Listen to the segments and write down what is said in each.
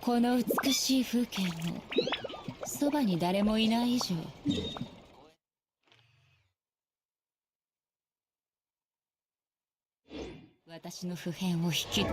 この美しい風景もそばに誰もいない以上、私の普遍を引き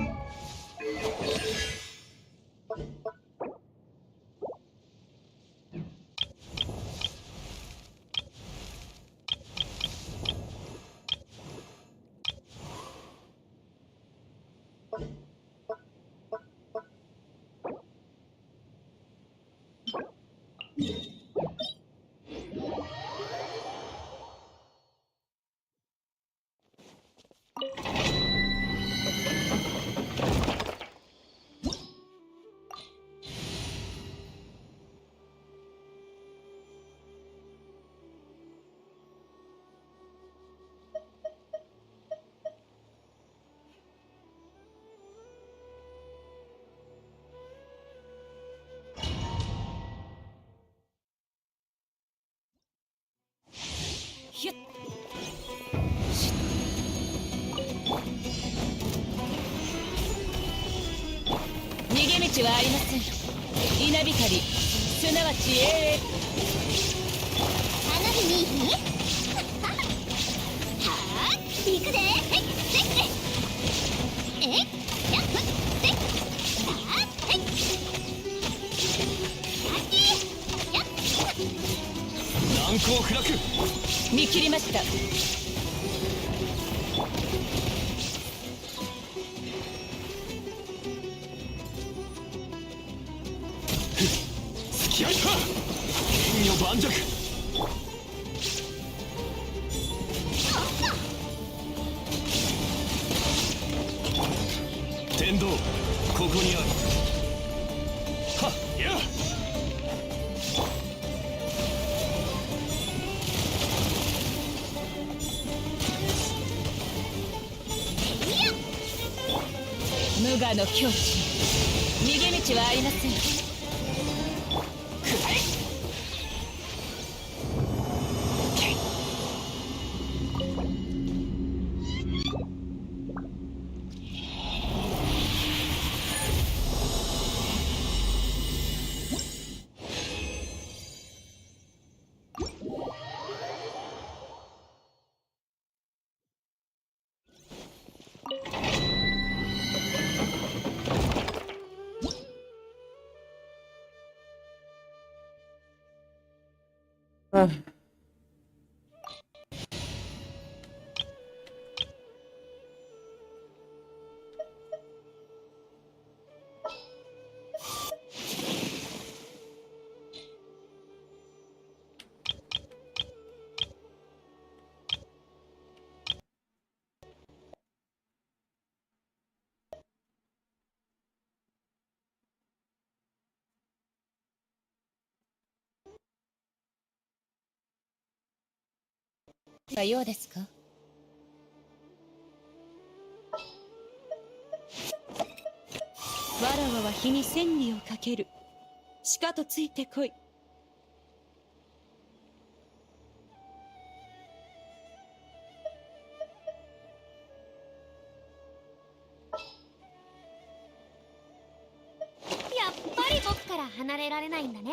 ヒュッ逃げ道はありません。稲光すなわち永遠。花火にいいはあ行くで。えいやっせさあはいやっ難攻不落。見切りました。付き合いか剣女盤石。天道ここにある。はっや無我の境地、逃げ道はありません。さようですか。わらわは日に千里をかける。しかとついてこい。やっぱり僕から離れられないんだね。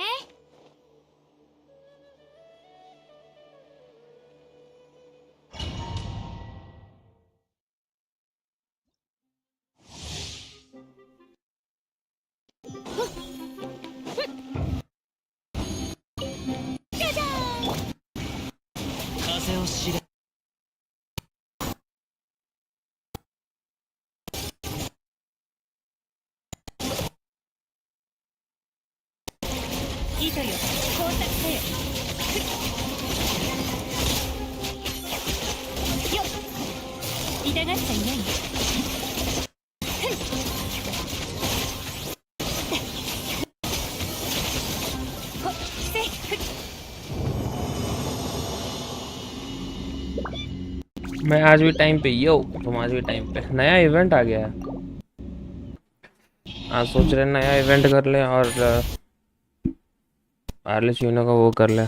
風を知れ。糸よ、工作せよ。よっ、痛がっちゃいないよ。मैं आज भी टाइम पे यो तुम आज भी टाइम पे। नया इवेंट आ गया है। आज सोच रहे नया इवेंट कर ले और आर्लेचिनो का वो कर ले,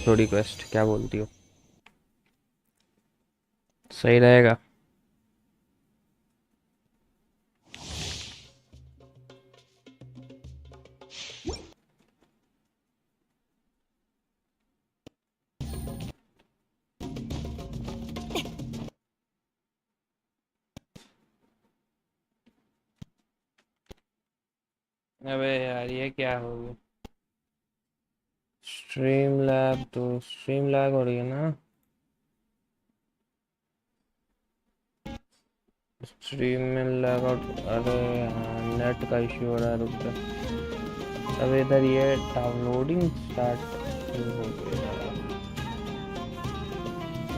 थोड़ी क्वेस्ट। क्या बोलती हो, सही रहेगा? अबे यार ये क्या हो गया? स्ट्रीम लैब तो स्ट्रीम लैग हो रही है ना। स्ट्रीम में लैग आउट। अरे हाँ नेट का इश्यू हो रहा है, रुक जा। अब इधर ये डाउनलोडिंग स्टार्ट हो गया।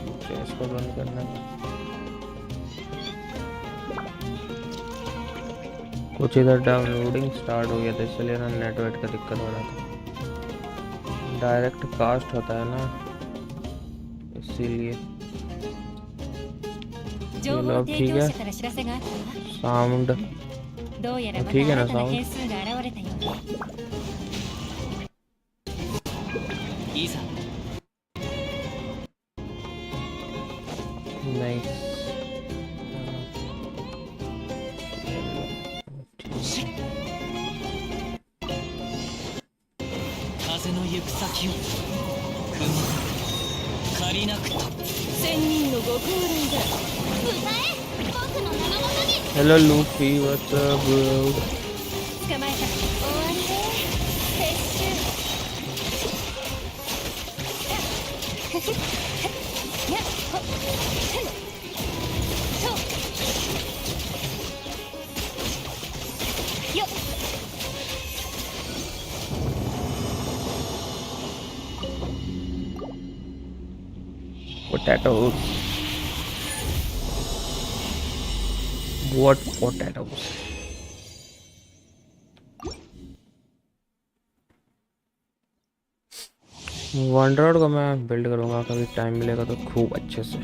मुझे इसको बंद करना है। कुछ इधर डाउनलोडिंग स्टार्ट हो गया था इसलिए ना नेटवर्क का दिक्कत हो रहा था। डायरेक्ट कास्ट होता है ना इसीलिए। चलो अब ठीक है। साउंड ठीक है ना साउंड? नहीं hello Luffy what's up bro. Potatoes. What potatoes? वंडरवर्ल्ड को मैं बिल्ड करूंगा कभी टाइम मिलेगा तो खूब अच्छे से।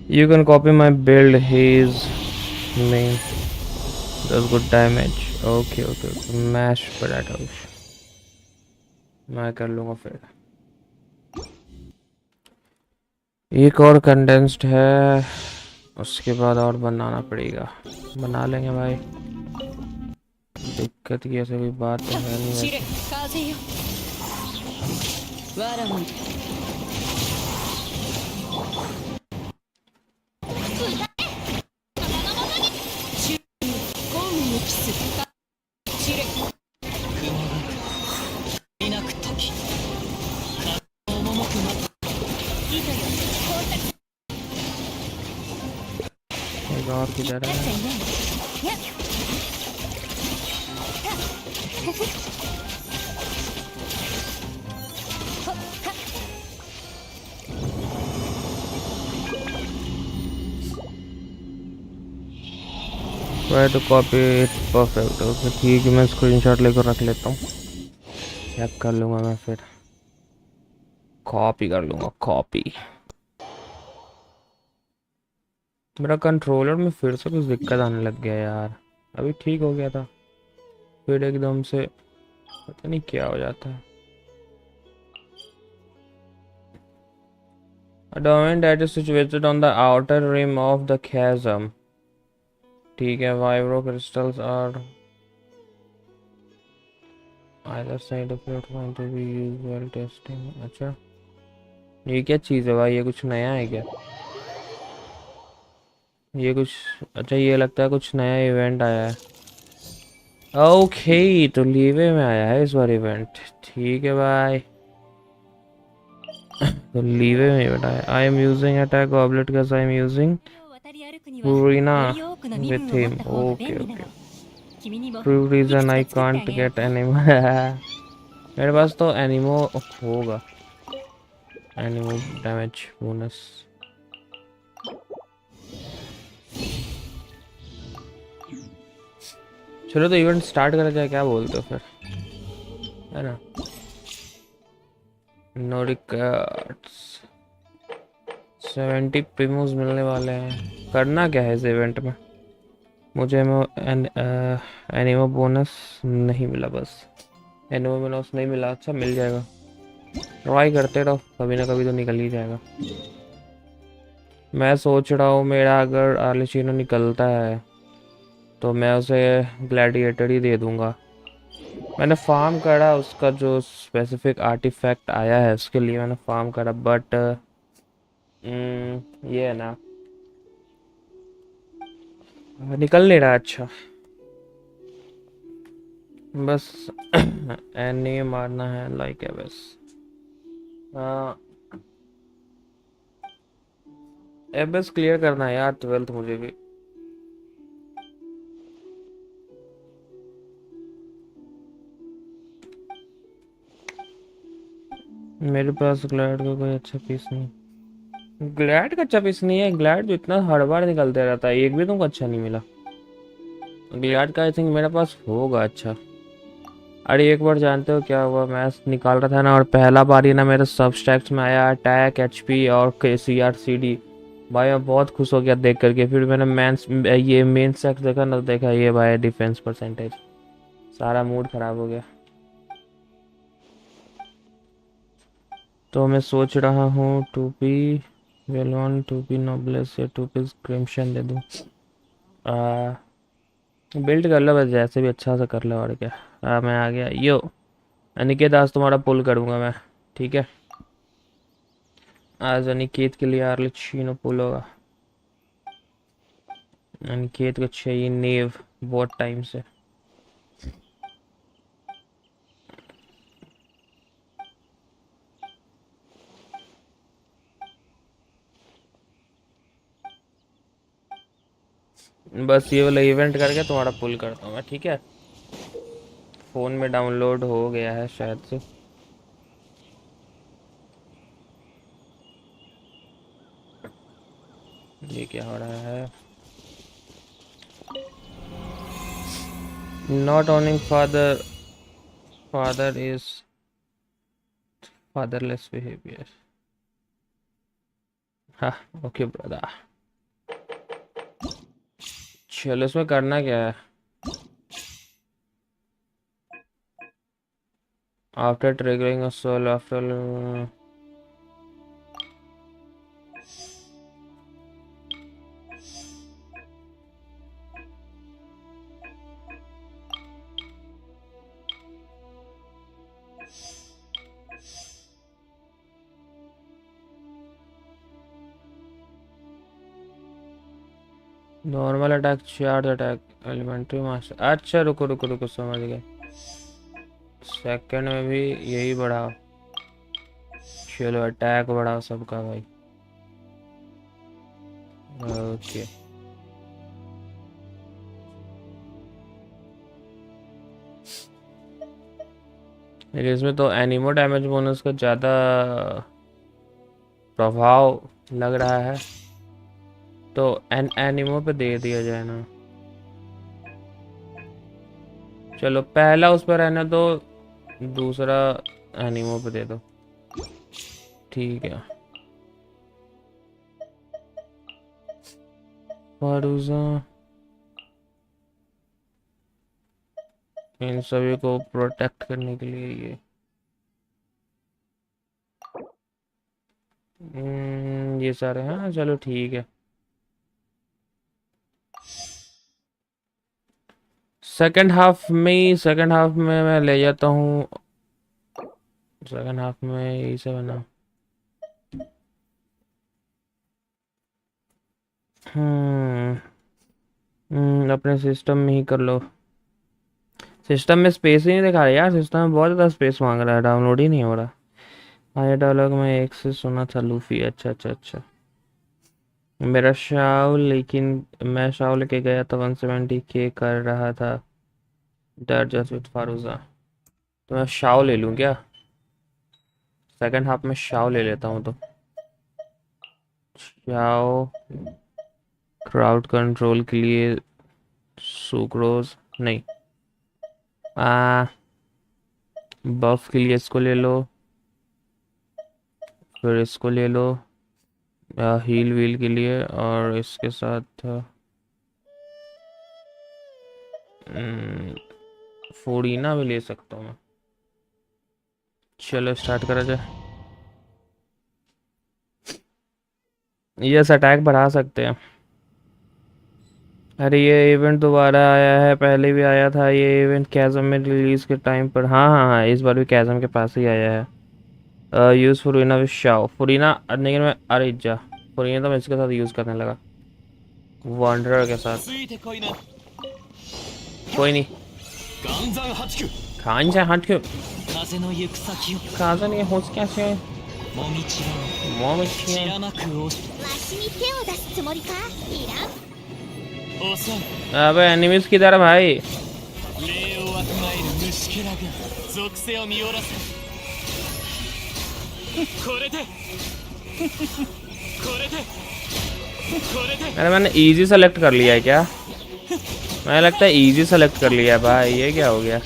You can copy my build. He's main does good damage. Okay. Mash potatoes. मैं कर लूँगा फिर। एक और कंडेंस्ड है उसके बाद और बनाना पड़ेगा। बना लेंगे भाई, दिक्कत की ऐसे कोई बात तो है नहीं वैसे। और किधर है? Try to copy it perfect. Okay ठीक है, मैं स्क्रीनशॉट लेकर रख लेता हूँ, चेक कर लूँगा मैं, फिर कॉपी कर लूँगा। कॉपी मेरा कंट्रोलर में फिर से कुछ दिक्कत आने लग गया यार। अभी ठीक हो गया था, फिर एकदम से पता नहीं क्या हो जाता है। A domain that is situated on the outer rim of the chasm. ठीक है, vibro crystals are either side of it going to be used while testing. अच्छा ये क्या चीज़ है भाई? ये कुछ नया है क्या? ये कुछ अच्छा, ये लगता है कुछ नया इवेंट आया है। ओके तो लीवे में आया है इस बार इवेंट। ठीक है भाई, तो लीवे में इवेंट आया। I am using attack goblet because I am using Purina with him. Okay. True reason I can't get animo. मेरे पास तो एनिमो होगा, एनिमो डैमेज बोनस। चलो तो इवेंट स्टार्ट करा जाए, क्या बोलते हो फिर, है ना? No records. 70 प्रीमोस मिलने वाले हैं। करना क्या है इस इवेंट में? मुझे एनिमो बोनस नहीं मिला, बस एनिमो बोनस नहीं मिला। अच्छा मिल जाएगा, ट्राई करते रहो, कभी ना कभी तो निकल ही जाएगा। मैं सोच रहा हूँ मेरा अगर आर्लेचिनो निकलता है तो मैं उसे ग्लैडिएटर ही दे दूंगा। मैंने फार्म करा, उसका जो स्पेसिफिक आर्टिफैक्ट आया है उसके लिए मैंने फार्म करा, बट ये है ना, निकल नहीं रहा। अच्छा बस एनी मारना है लाइक है बस। हाँ बस क्लियर करना है यार 12th मुझे भी। मेरे पास ग्लैड का कोई अच्छा पीस नहीं। ग्लैड का अच्छा पीस नहीं है। ग्लैड जो इतना हर बार निकलते रहता है, एक भी तुमको अच्छा नहीं मिला। ग्लैड का आई थिंक मेरे पास होगा अच्छा। अरे एक बार जानते हो क्या हुआ, मैं निकाल रहा था ना, और पहला बार ही ना मेरे सब स्टैक्स में आया अटैक, एचपी और CR CD। भाई मैं बहुत खुश हो गया देख करके। फिर मैंने ये मेन स्टैक्स देखा ना, तो देखा ये भाई डिफेंस परसेंटेज, सारा मूड खराब हो गया। तो मैं सोच रहा हूँ 2P वेलोन, 2P नोबलेस या 2P क्रिम्शन दे दूँ। बिल्ड कर लो बस, जैसे भी अच्छा सा कर लो, और क्या। मैं आ गया यो। अनिकेत आज तुम्हारा पुल करूँगा मैं, ठीक है। आज अनिकेत के लिए आर्लेचीनो पुल होगा। अनिकेत को चाहिए नेव बहुत टाइम से। बस ये वाला इवेंट करके तुम्हारा पुल करता हूँ मैं, ठीक है। फ़ोन में डाउनलोड हो गया है शायद से। ये क्या हो रहा है? Not owning father, father is fatherless behaviour. हाँ ओके ब्रदर। चलो इसमें करना क्या है? After triggering a soul after, normal attack, charge attack, elementary master. अच्छा रुको रुको रुको, समझ गए। सेकंड में भी यही बढ़ाओ। चलो अटैक बढ़ाओ सबका भाई। ओके लेकिन इसमें तो एनिमो डैमेज बोनस का ज़्यादा प्रभाव लग रहा है, तो एनिमो पे दे दिया जाए ना। चलो पहला उस पर रहने दो, दूसरा एनिमो पे दे दो, ठीक है। फारूजा इन सभी को प्रोटेक्ट करने के लिए ये ये सारे, हाँ चलो ठीक है। सेकंड हाफ में मैं ले जाता हूँ। सेकंड हाफ में यही से बना। अपने सिस्टम में ही कर लो। सिस्टम में स्पेस ही नहीं दिखा रहा यार, सिस्टम में बहुत ज़्यादा स्पेस मांग रहा है, डाउनलोड ही नहीं हो रहा। हाँ ये डायलॉग में एक से सुना था, लूफी। अच्छा अच्छा अच्छा। मेरा शाव, लेकिन मैं शाव लेके गया था 170K कर रहा था डर जस्ट विथ फारूजा। तो मैं शाव ले लूँ क्या? सेकंड हाफ में शाव ले लेता हूँ तो। शाव क्राउड कंट्रोल के लिए, सुक्रोज नहीं, आ बफ के लिए इसको ले लो। फिर इसको ले लो हील व्हील के लिए, और इसके साथ फोड़ीना भी ले सकता हूँ मैं। चलो स्टार्ट करा जाए। यस अटैक बढ़ा सकते हैं। अरे ये इवेंट दोबारा आया है, पहले भी आया था ये इवेंट कैज़म में रिलीज के टाइम पर। हाँ हाँ हाँ, इस बार भी कैज़म के पास ही आया है। यूज़ फुरीना विद शाओ, फुरीना लेकिन मैं अरे जा फुरीना तो मैं इसके साथ यूज़ करने लगा, वांडरर के साथ। कोई नहीं, खान से हट क्यों काज़न ये होश कैसे है अबे एनिमीज किधर है भाई? अरे मैंने इजी सेलेक्ट कर लिया है क्या? मुझे लगता है इजी सेलेक्ट कर लिया है भाई, ये क्या हो गया?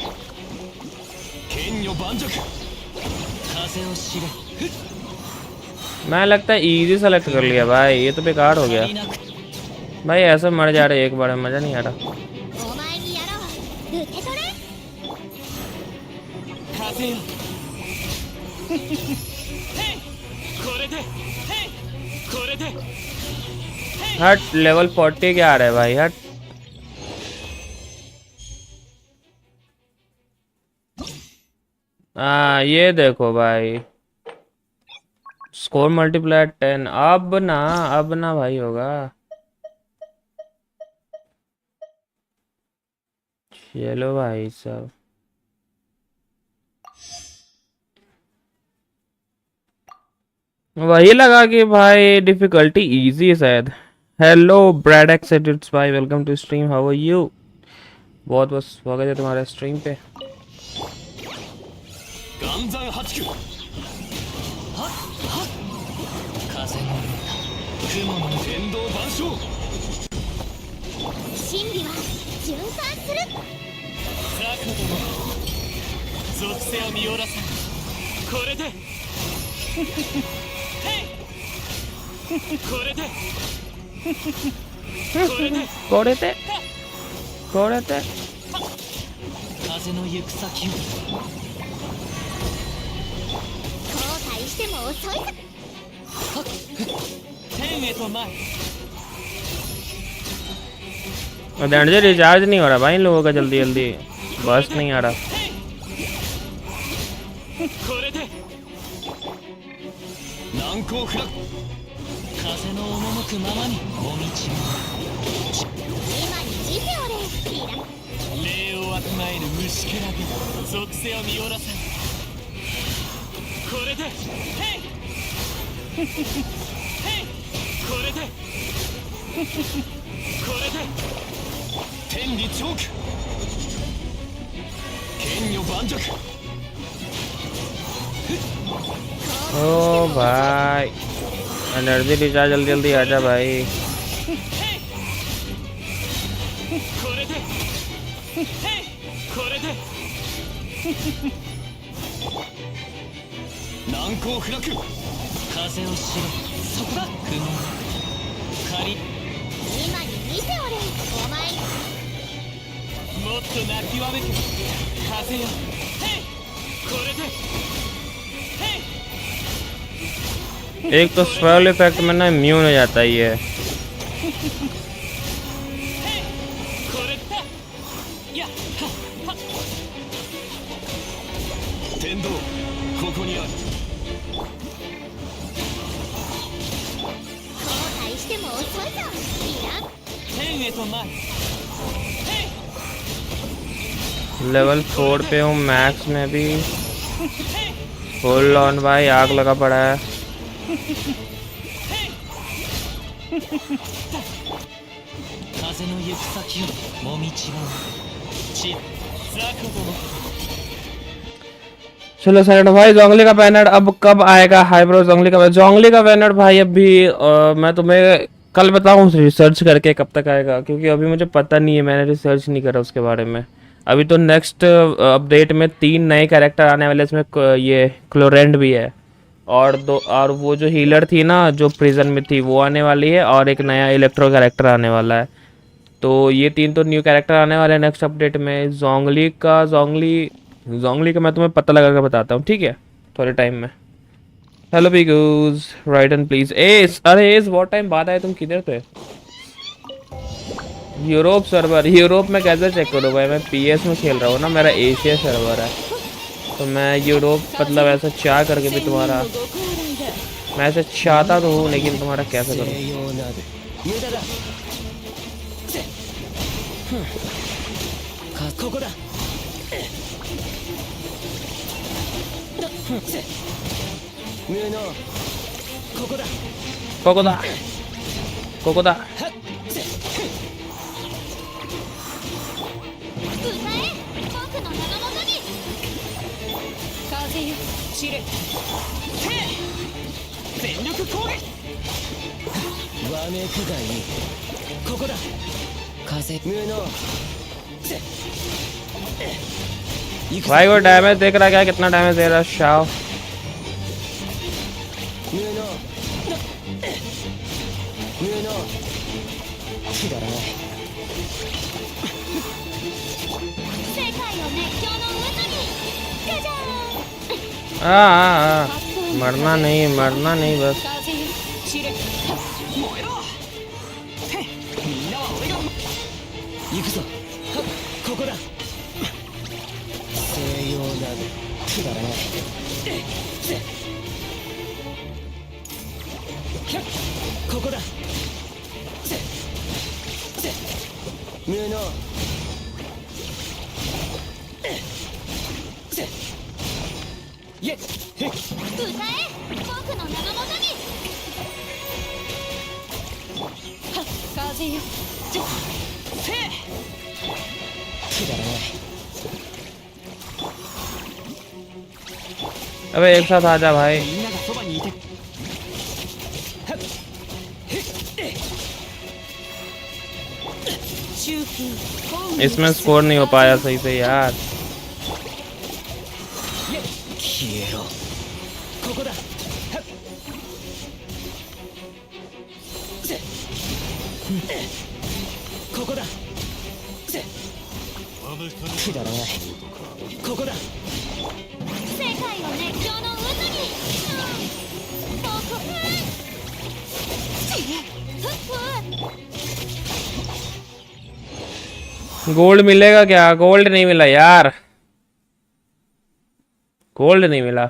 मैं लगता है इजी सेलेक्ट कर लिया भाई, ये तो बेकार हो गया भाई। ऐसे मर जा रहे एक बार में, मजा नहीं आ रहा। हट लेवल 40 क्या आ रहा है भाई, हट। ये देखो भाई स्कोर मल्टीप्लाई 10। अब ना भाई होगा। चलो भाई साहब, वही लगा कि भाई डिफिकल्टी इजी है शायद। हेलो ब्रैड एक्सेडिट्स भाई, welcome to stream, how are you? बहुत बहुत स्वागत है तुम्हारे स्ट्रीम पे। एनर्जी रिचार्ज नहीं हो रहा भाई इन लोगों का जल्दी जल्दी, बस नहीं आ रहा। ओ भाई एनर्जी रिचार्ज जल्दी जल्दी आ जा भाई। एक तो स्वेल इफेक्ट में ना इम्यून हो जाता ही है। लेवल 4 पे हूँ मैक्स में भी। फुल ऑन भाई, आग लगा पड़ा है। चलो सेकंड भाई, जोंगली का बैनर अब कब आएगा? हाई ब्रो जोंगली का बैनर भाई अभी मैं तुम्हें कल बताऊं रिसर्च करके कब तक आएगा, क्योंकि अभी मुझे पता नहीं है, मैंने रिसर्च नहीं करा उसके बारे में। अभी तो नेक्स्ट अपडेट में 3 नए कैरेक्टर आने वाले, इसमें ये क्लोरेंड भी है और वो जो हीलर थी ना जो प्रिजन में थी वो आने वाली है, और एक नया इलेक्ट्रो कैरेक्टर आने वाला है। तो ये 3 तो न्यू कैरेक्टर आने वाले हैं नेक्स्ट अपडेट में। जोंगली का मैं तुम्हें पता लगा कर बताता हूँ, ठीक है, थोड़े टाइम में। हेलो बिगूज, राइट एंड प्लीज एस। अरे एस, बहुत टाइम बाद आए, तुम किधर थे? यूरोप सर्वर, यूरोप में कैसे चेक करूँ भाई, मैं पीएस में खेल रहा हूँ ना, मेरा एशिया सर्वर है। तो मैं यूरोप मतलब ऐसा चाह करके भी तुम्हारा, मैं ऐसे चाहता तो हूँ लेकिन तुम्हारा कैसे करूँ? कोकोदा कोकोदा 僕の名のもとに風よ散れ全力攻撃わめくがいいここだ風無能 भाई वो डैमेज देख रहा है क्या, कितना डैमेज दे रहा है शाओ? मरना नहीं बस। अबे एक साथ आ जा भाई। इसमें स्कोर नहीं हो पाया सही से यार। गोल्ड मिलेगा क्या? गोल्ड नहीं मिला यार, गोल्ड नहीं मिला।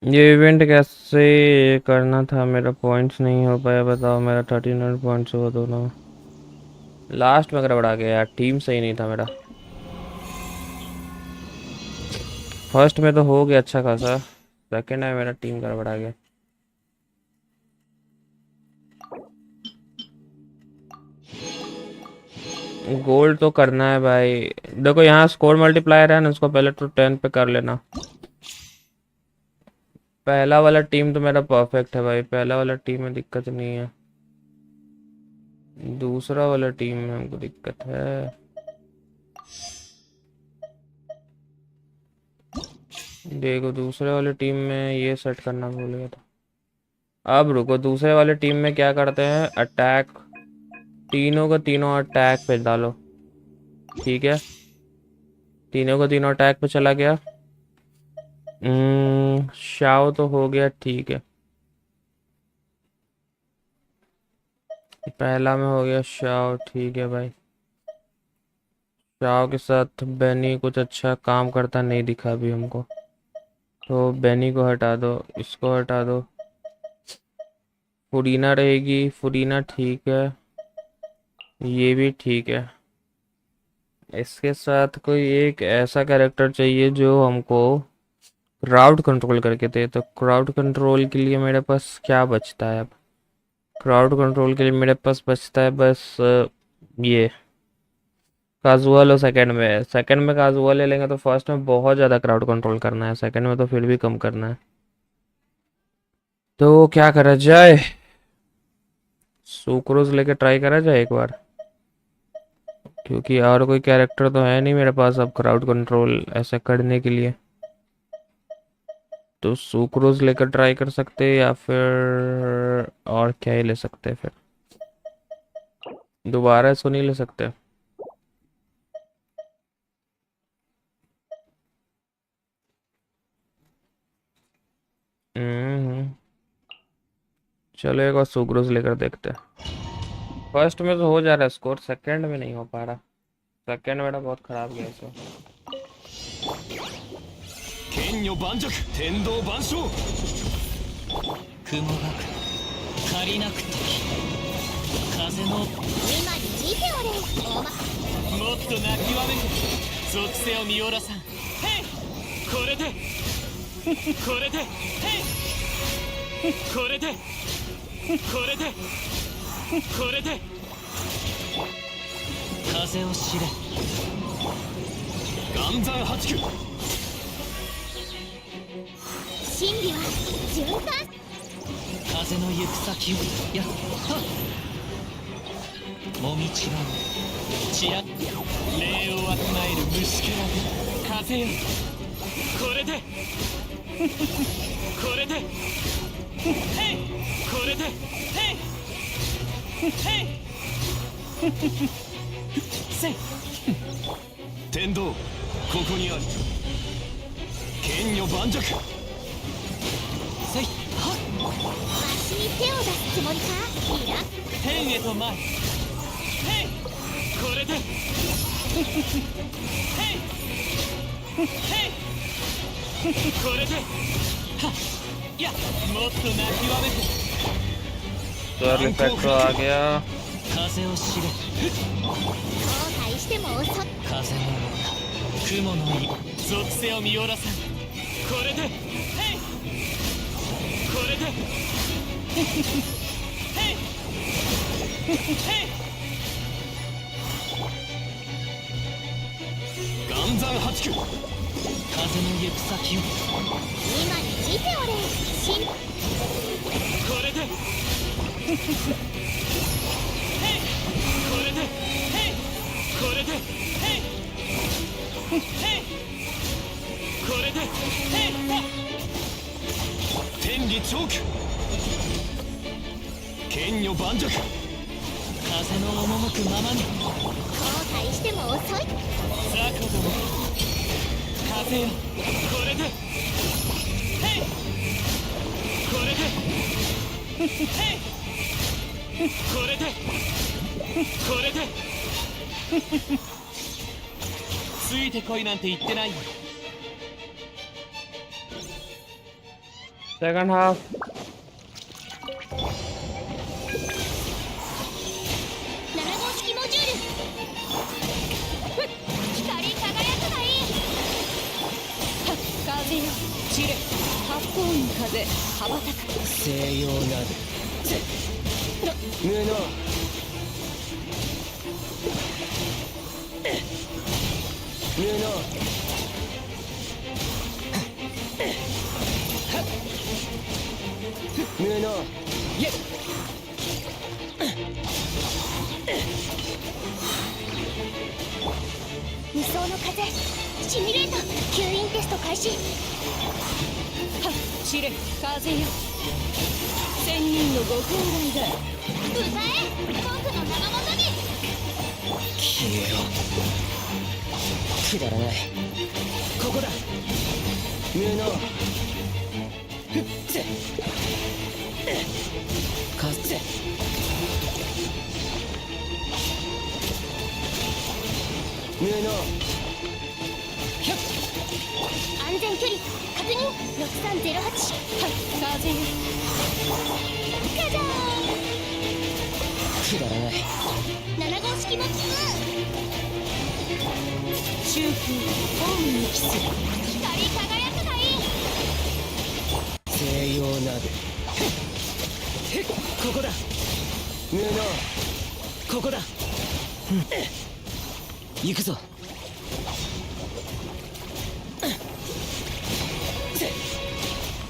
ये इवेंट कैसे करना था? मेरा पॉइंट्स नहीं हो पाया, बताओ। मेरा 1300 पॉइंट्स हो दोनों लास्ट में गड़बड़ा गया यार, टीम सही नहीं था मेरा। फर्स्ट में तो हो गया अच्छा खासा, सेकंड में मेरा टीम गड़बड़ा गया। गोल्ड तो करना है भाई। देखो यहाँ स्कोर मल्टीप्लायर है ना, उसको पहले तो 10 पे कर लेना। पहला वाला टीम तो मेरा परफेक्ट है भाई, पहला वाला टीम में दिक्कत नहीं है। दूसरा वाला टीम में हमको दिक्कत है। देखो दूसरे वाले टीम में ये सेट करना भूल गया था। अब रुको, दूसरे वाले टीम में क्या करते हैं, अटैक, तीनों को तीनों अटैक पे डालो, ठीक है। तीनों को तीनों अटैक पे चला गया। शाओ तो हो गया, ठीक है। पहला में हो गया शाओ, ठीक है भाई। शाओ के साथ बेनी कुछ अच्छा काम करता नहीं दिखा अभी हमको, तो बेनी को हटा दो, इसको हटा दो। फुरीना रहेगी, फुरीना ठीक है, ये भी ठीक है। इसके साथ कोई एक ऐसा कैरेक्टर चाहिए जो हमको क्राउड कंट्रोल करके दे। तो क्राउड कंट्रोल के लिए मेरे पास क्या बचता है अब? क्राउड कंट्रोल के लिए मेरे पास बचता है बस ये काजुअल। और सेकंड में काजुअल ले लेंगे तो फर्स्ट में बहुत ज़्यादा क्राउड कंट्रोल करना है, सेकंड में तो फिर भी कम करना है। तो क्या करा जाए, सुक्रोज लेके ट्राई करा जाए एक बार। क्योंकि और कोई कैरेक्टर तो है नहीं मेरे पास अब क्राउड कंट्रोल ऐसे करने के लिए। तो सुक्रोज लेकर ट्राई कर सकते हैं या फिर और क्या ही ले सकते हैं फिर। दोबारा इसको नहीं ले सकते। चलो एक बार सुक्रोज लेकर देखते हैं। फर्स्ट में तो हो जा रहा है स्कोर, सेकंड में नहीं हो पा रहा। सेकंड मेरा बहुत खराब गया इसमें। 剣女盤石天道万象雲が借りなくて風のもっ今に聞いておれおまと泣きわめく属性を見下ろさん。へいこれでこれでへいこれでこれでこれで風を知れ岩山八九真理は循環風の行く先をやっはもみちらうちら礼をわきまえる虫けらで風よこれでこれでへいこれでへいへいせい天道ここにある剣女盤石せいはっわしに手を出すつもりかいいな天へと前へいこれでへいへいこれではっいやもっと泣きわめく तो इफेक्ट आ गया। 風を知れ後悔しても遅い風の雲の意属性を見下ろさんこれでへいこれでへいへい岩山八九風の行く先を今に聞いておれ真これでへいこれでへいこれでへいへいこれでへい天理チョーク剣女盤石風の赴くままに後悔しても遅いさこども風よこれでへいこれでへいこれでこれでついてこいなんて言ってないよ सेकंड हाफ 7号式モジュール光り輝くがいい風よ散れ八方に風羽ばたく西洋なる無能無能無能イエッ無双の風シミュレーター吸引テスト開始はっ散れ風よ千人のご風来だ歌え僕の名のもとに消えろくだらないここだ無能ふっぜ風無能ひゃっ安全距離確認6308はい風よガジャくだらないー7号式モッ中空本にキス光り輝くがいい西洋なるへっここだ無能ここだ行くぞ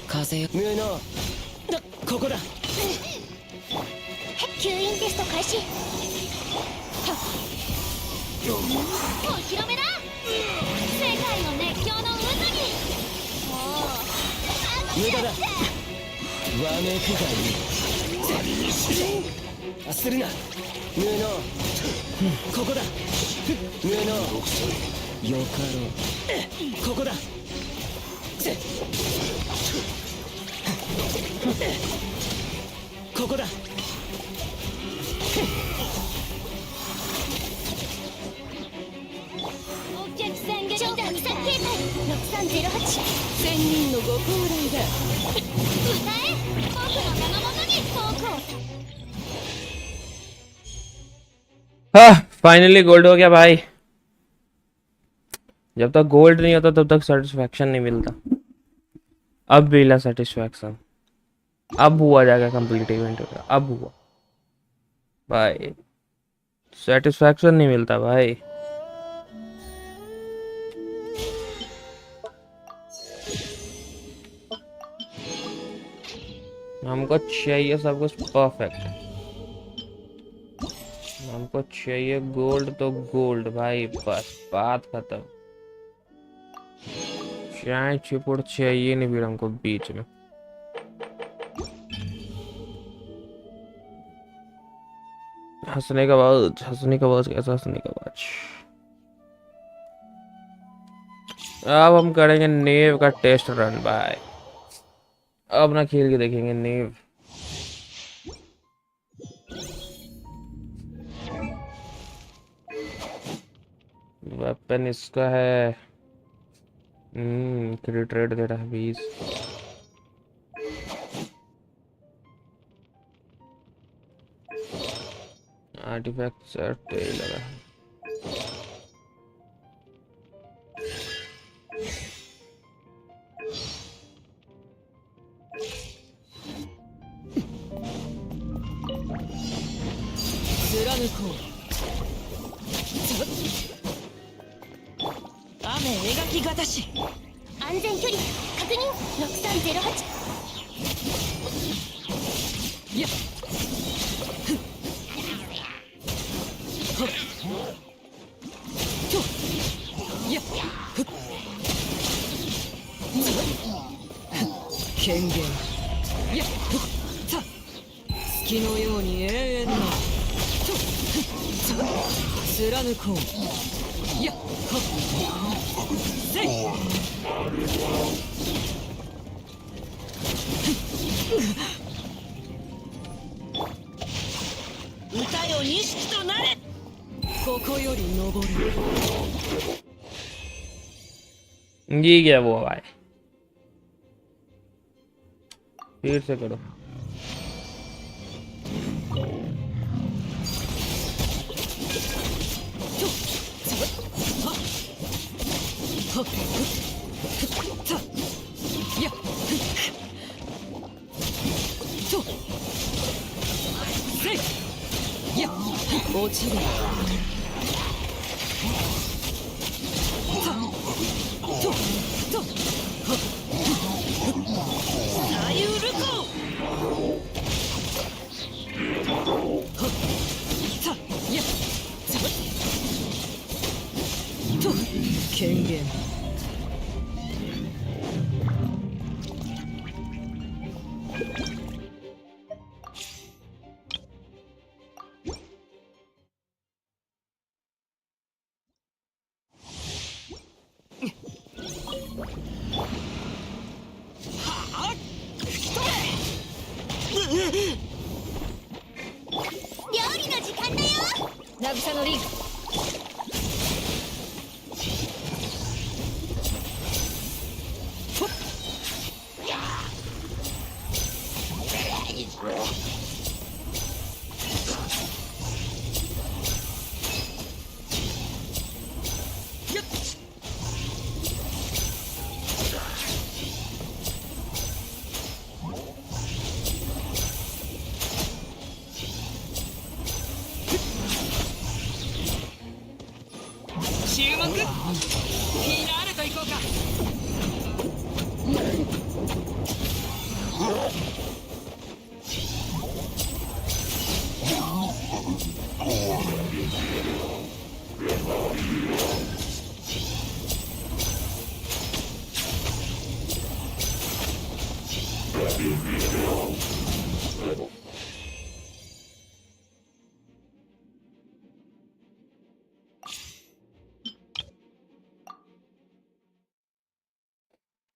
風よ無能だここだ吸引テスト開始はっ披露目だ。世界の熱狂の渦に。もう無駄だ。わめくがいい。するな。無能。ここだ。無能。よかろう。ここだ。ここだ。お客さんが超たくさん警戒。6308。千人のご高齢だ。歌え。僕の名のもとに僕を。हाँ फाइनली गोल्ड हो गया भाई। जब तक गोल्ड नहीं होता तब तक सेटिस्फैक्शन नहीं मिलता। अब मिला सेटिस्फैक्शन। अब हुआ जाएगा कंप्लीट इवेंट। अब हुआ भाई, सेटिस्फैक्शन नहीं मिलता भाई। हमको चाहिए सब कुछ परफेक्ट। हमको चाहिए गोल्ड तो गोल्ड भाई, बस बात खत्म। चाय चिपुड़ चाहिए नहीं फिर हमको बीच में। हंसने का आवाज, हंसने का आवाज, कैसा हंसने का आवाज। अब हम करेंगे नेव का टेस्ट रन भाई। अब ना खेल के देखेंगे नेव। वेपन इसका है। क्रिट रेट दे रहा है 20। आर्टिफैक्ट सेट लगा है।安全距離確認。6308。いや。いや。権限。いや。さ。好きのように永遠の。貫こう。いや。せい。歌よ錦となれ。ここより登る。ये क्या वो भाई, फिर से करो।落ちる。権限。料理の時間だよ。渚のリング。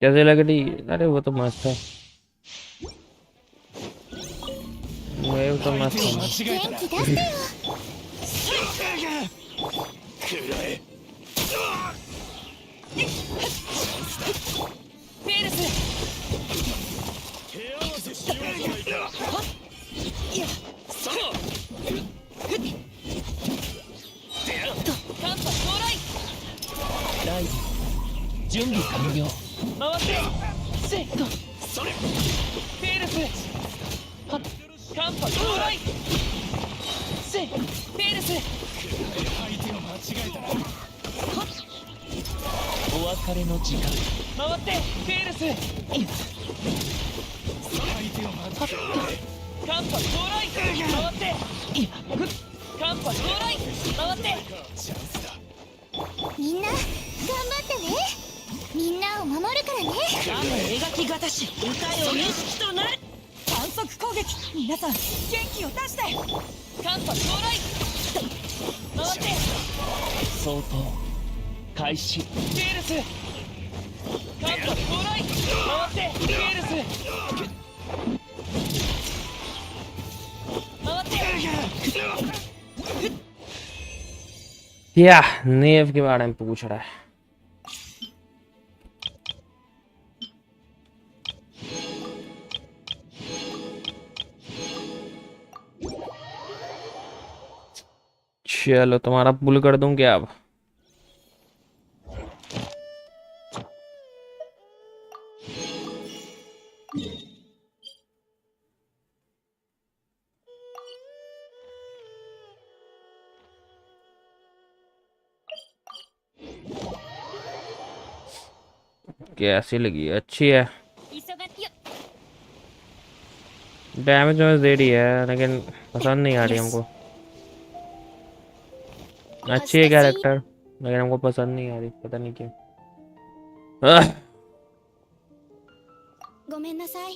कैसे लग रही? अरे वो तो मस्त है, वो तो मस्त 相手を間違 है। えたら元気出してよ。食らえ。ペールス。手合わせしようじゃないか。いや、そうカンパ到来。ライディ準備完了。回ってセット。それ。ペールス。はカンパ到来。セッペールス。相手を間違えたら。お別れの時間。回ってペールス。相手を間違えたら。カンパ到来。回ってカンパ到来。回ってチャンスだ。みんな頑張ってね。みんなを守るからね。雨描きがたし歌よ認識となる。反則攻撃。皆さん元気を出して。カンパ到来。回って相当開始。ペールス。カンパ到来。回ってペールス。回って क्या नेव के बारे में पूछ रहा है? चलो तुम्हारा पुल कर दूं क्या अब? कैसी लगी? अच्छी है, 急がってよ。 डैमेज में दे रही है लेकिन पसंद नहीं आ रही हमको। अच्छी है कैरेक्टर लेकिन हमको पसंद नहीं आ रही, पता नहीं क्यों। ごめんなさい。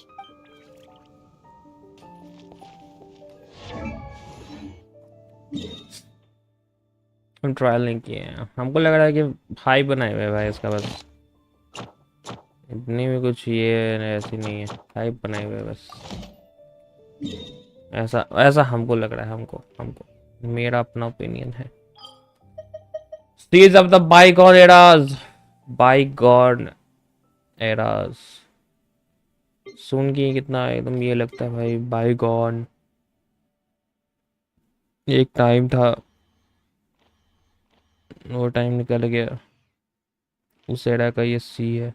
हम ट्रायल नहीं किए हैं, हमको लग रहा है कि हाई बनाए हुए हैं भाई इसका, बस इतनी भी कुछ ये ऐसी नहीं है, हाई बनाए हुए हैं बस। ऐसा ऐसा हमको लग रहा है, हमको मेरा अपना ओपिनियन है। Seas of the bygone eras, bygone eras सुन के कितना एकदम ये लगता है भाई, बाईगॉन एक टाइम था, वो टाइम निकल गया, उस एरा का ये सी है।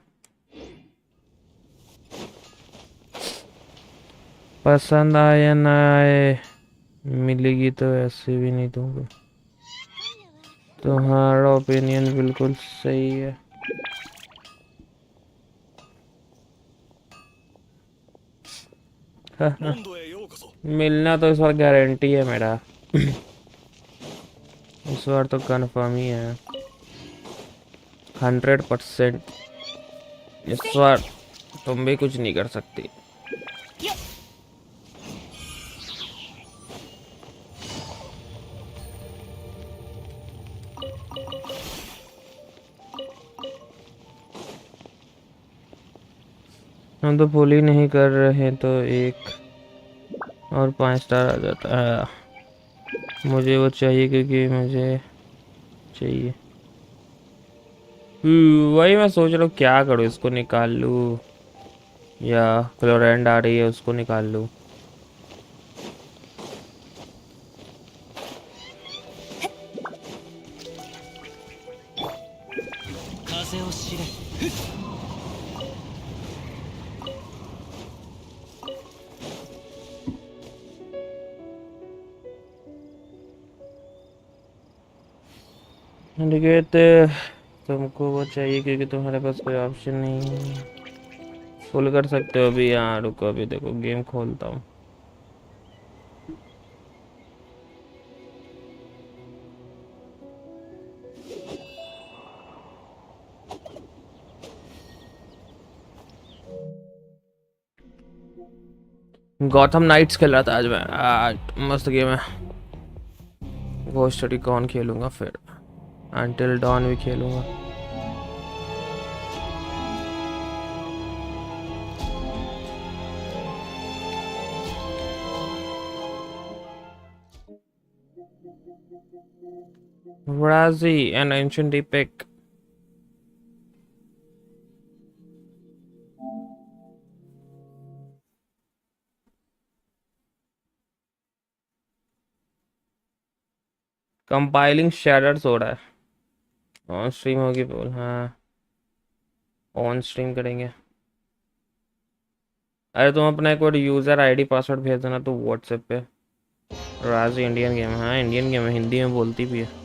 पसंद आए ना आए, मिलेगी तो ऐसे भी नहीं दूंगा। तुम्हारा ओपिनियन बिल्कुल सही है। मिलना तो इस बार गारंटी है मेरा। इस बार तो कंफर्म ही है 100%। इस बार तुम भी कुछ नहीं कर सकती। हम तो पुल ही नहीं कर रहे तो एक और 5 स्टार आ जाता है। मुझे वो चाहिए क्योंकि मुझे चाहिए। वही मैं सोच रहा हूँ क्या करूँ, इसको निकाल लूँ या क्लोरेंड आ रही है उसको निकाल लूँ। तुमको वो चाहिए क्योंकि तुम्हारे पास कोई ऑप्शन नहीं है। फुल कर सकते हो अभी। यहाँ रुको, अभी देखो गेम खोलता हूँ। गॉथम नाइट्स खेल रहा था आज मैं। मस्त गेम है। घोस्ट रिकॉन खेलूंगा, फिर अंटिल डॉन भी खेलूंगा। Razi and ancient epic. Compiling shaders हो रहा है। ऑन स्ट्रीम होगी बोल। हाँ ऑन स्ट्रीम करेंगे। अरे तुम अपना एक बार यूजर आईडी पासवर्ड भेज देना तो व्हाट्सएप पे। राजी इंडियन गेम है। हाँ इंडियन गेम है, हिंदी में बोलती भी है।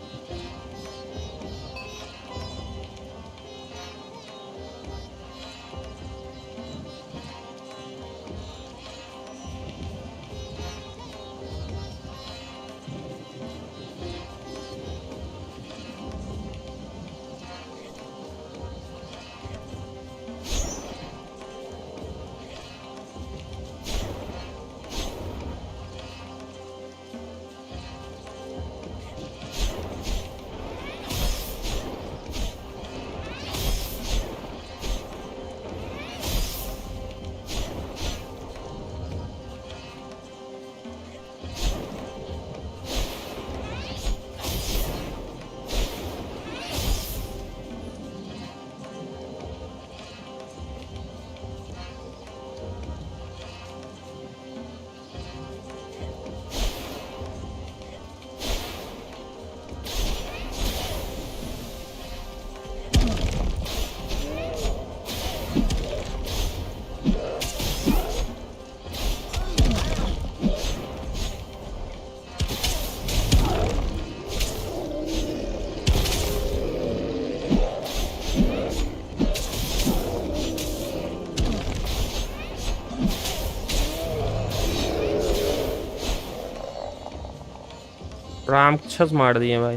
रामक्षस मार दिए भाई।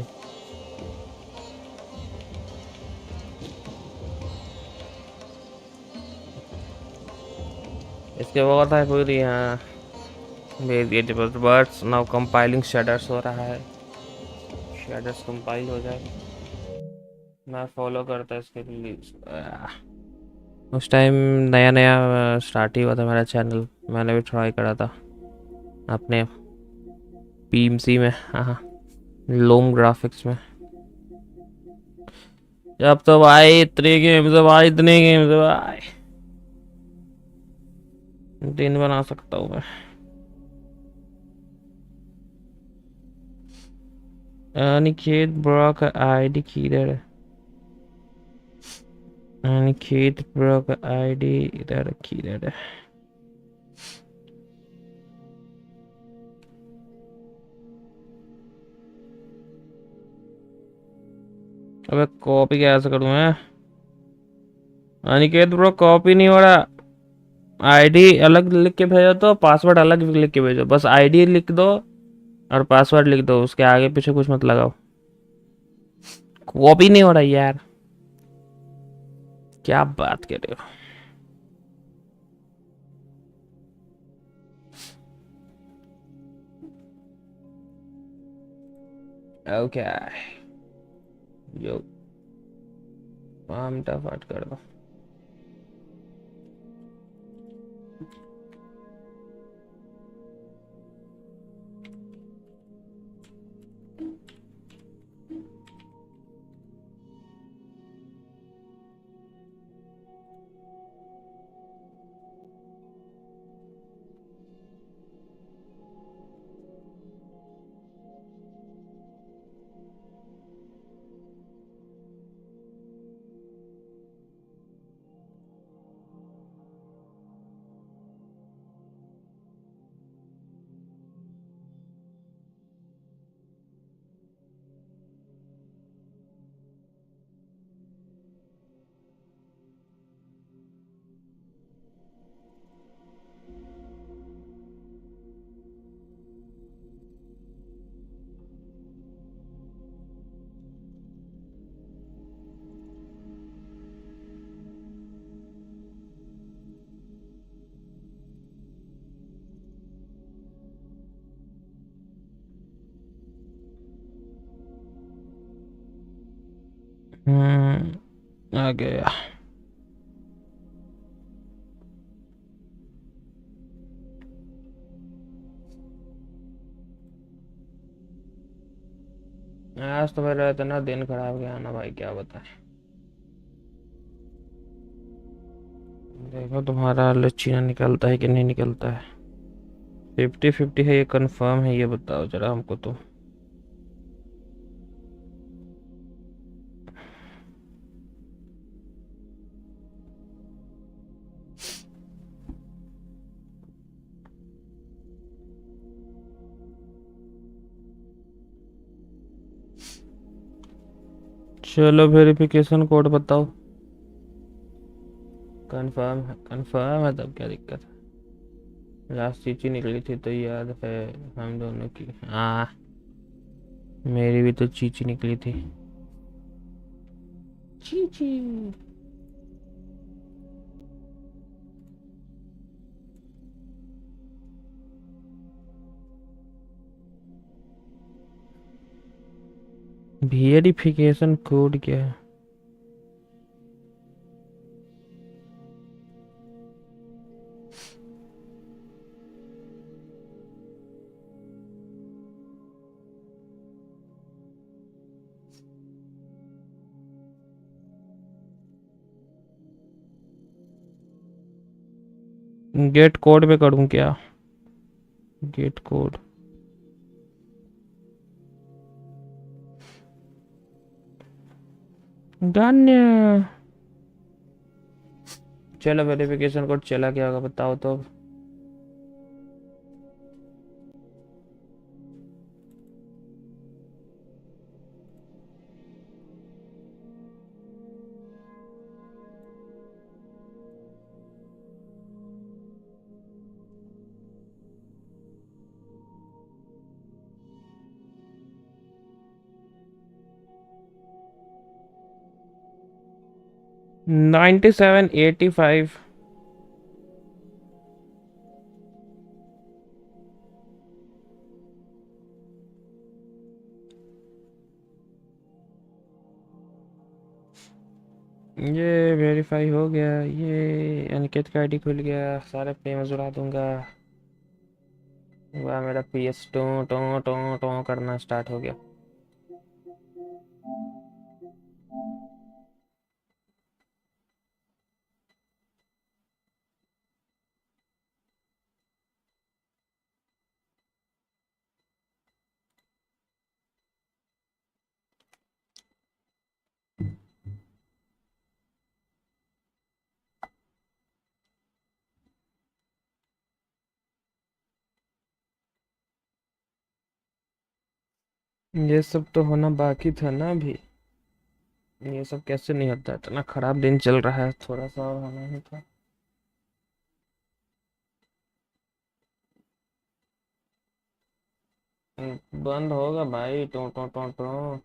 इसके बाद है पूरी। हाँ भेज दिए बर्ड्स। नाउ कंपाइलिंग शेडर्स हो रहा है। शेडर्स कंपाइल हो जाए। मैं फॉलो करता इसके लिए। उस टाइम नया नया स्टार्ट ही हुआ था मेरा चैनल। मैंने भी ट्राई करा था अपने पीएमसी में। हाँ लोम ग्राफिक्स में। जब तो भाई इतने गेम्स है भाई, इतने गेम्स है भाई, दिन बना सकता हूँ मैं। अनिकेत ब्रो का आईडी किधर है? अनिकेत ब्रो का आईडी इधर किधर है? अबे कॉपी कैसे करूँ मैं? अनिकेत ब्रो कॉपी नहीं हो रहा। आईडी अलग लिख के भेजो तो पासवर्ड अलग लिख के भेजो। बस आईडी लिख दो और पासवर्ड लिख दो, उसके आगे पीछे कुछ मत लगाओ। कॉपी नहीं हो रहा यार, क्या बात कर रहे हो? ओके यो फटाफट कर दो। आ गया। आज तो मेरा इतना दिन खराब गया ना भाई, क्या बताएं। देखो तुम्हारा लच्छीना निकलता है कि नहीं निकलता है। 50-50 है ये कंफर्म है, ये बताओ जरा हमको तो। चलो वेरिफिकेशन कोड बताओ। कंफर्म है तब क्या दिक्कत है। लास्ट चीची निकली थी तो याद है हम दोनों की। हाँ मेरी भी तो चीची निकली थी। चीची वेरिफिकेशन कोड क्या है? गेट कोड पे करूँ क्या? Gate code done. चलो वेरिफिकेशन कोड चला क्या होगा बताओ तो। अब 9785। ये वेरीफाई हो गया। ये अनिकेत का आईडी खुल गया। सारे पेमेंट उड़ा दूंगा। वाह मेरा पीएस टो टो टो टो करना स्टार्ट हो गया। ये सब तो होना बाकी था ना अभी। ये सब कैसे नहीं होता? इतना खराब दिन चल रहा है, थोड़ा सा और होना ही था। बंद होगा भाई टो टो टो टो।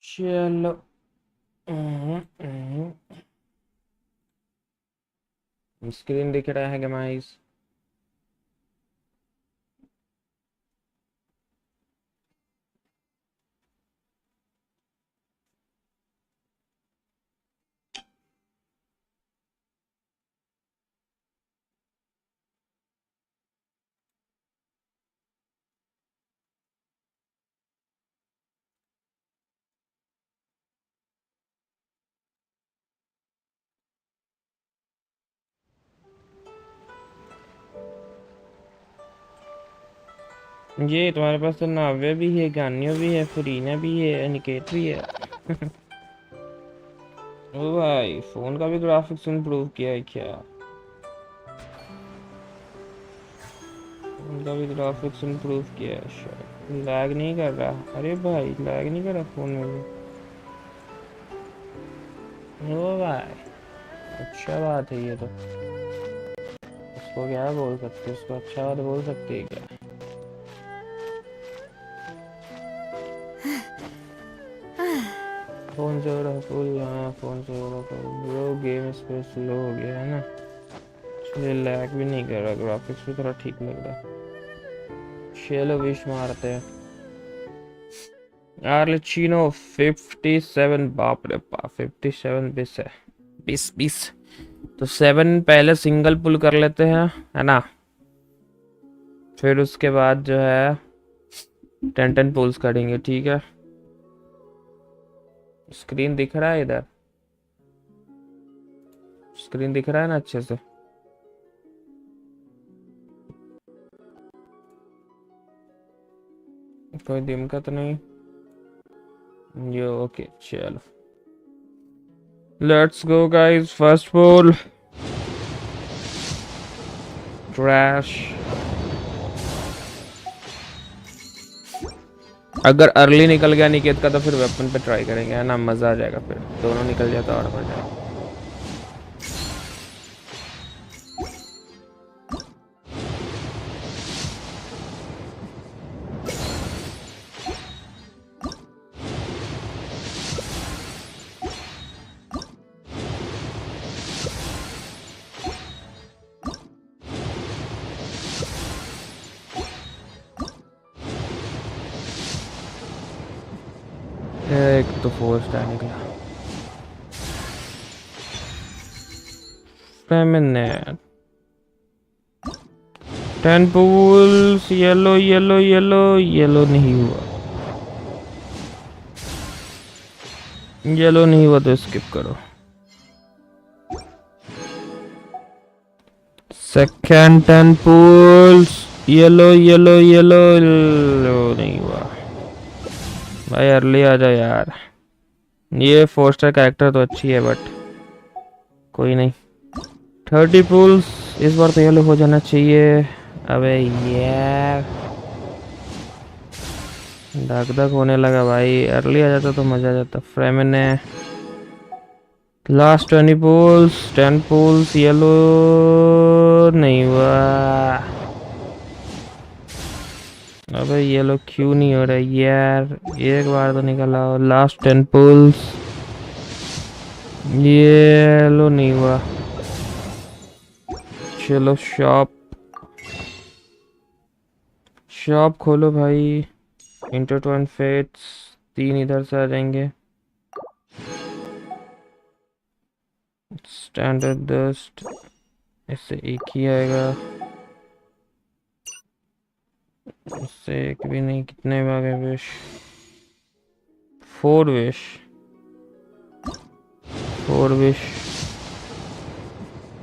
चलो स्क्रीन दिख रहा है गाइस? ये तुम्हारे पास तो नाव्या भी है, गानियो भी है, फरीना भी है, अनिकेत भी है। ओ भाई फोन का भी ग्राफिक्स इम्प्रूव किया है क्या? फोन का भी ग्राफिक्स इम्प्रूव किया है शायद। लैग नहीं कर रहा? अरे भाई लैग नहीं कर रहा फोन में भी? ओ भाई अच्छा बात है ये तो। उसको क्या बोल सकते, उसको अच्छा बात बोल सकते है क्या? फोन से हो रहा फुल। हाँ फोन से हो रहा फुल ब्रो, गेम इस पे स्लो हो गया है ना, इसलिए लैग भी नहीं कर रहा, ग्राफिक्स भी थोड़ा ठीक लग रहा है। चलो विश मारते हैं। आर्लेचिनो 57, बाप रे बाप 57 बिस है, 20 तो 7 पहले सिंगल पुल कर लेते हैं है ना, फिर उसके बाद जो है 10 पुल्स करेंगे, ठीक है? स्क्रीन दिख रहा है इधर? स्क्रीन दिख रहा है ना अच्छे से? कोई दिक्कत नहीं ये? ओके चलो let's go guys. First pull trash. अगर अर्ली निकल गया निकेत का तो फिर वेपन पे ट्राई करेंगे है ना, मजा आ जाएगा, फिर दोनों निकल जाए तो और मजा आएगा। एक तो 4 स्टार निकला। फेमिनेट 10 pools. Yellow yellow yellow yellow नहीं हुआ, येलो नहीं हुआ तो स्किप करो। Second 10 pools. Yellow yellow yellow yellow नहीं हुआ। भाई अर्ली आ जाओ यार। ये 4 स्टार कैरेक्टर तो अच्छी है बट कोई नहीं। 30 पुल्स इस बार तो येलो हो जाना चाहिए। अबे यार धक धक होने लगा भाई, अर्ली आ जाता तो मजा आ जाता। फ्रेमन ने लास्ट 20 पुल्स, 10 पुल्स, येलो नहीं हुआ। अबे येलो क्यों नहीं हो रहा है यार, एक बार तो निकला। लास्ट 10 पुल्स, येलो नहीं हुआ। चलो शॉप शॉप खोलो भाई। इंटरट्वाइन फेट्स 3 इधर से आ जाएंगे। स्टैंडर्ड डस्ट इससे एक ही आएगा, इससे एक भी नहीं। कितने भागे wish? 4 wish, 4 wish.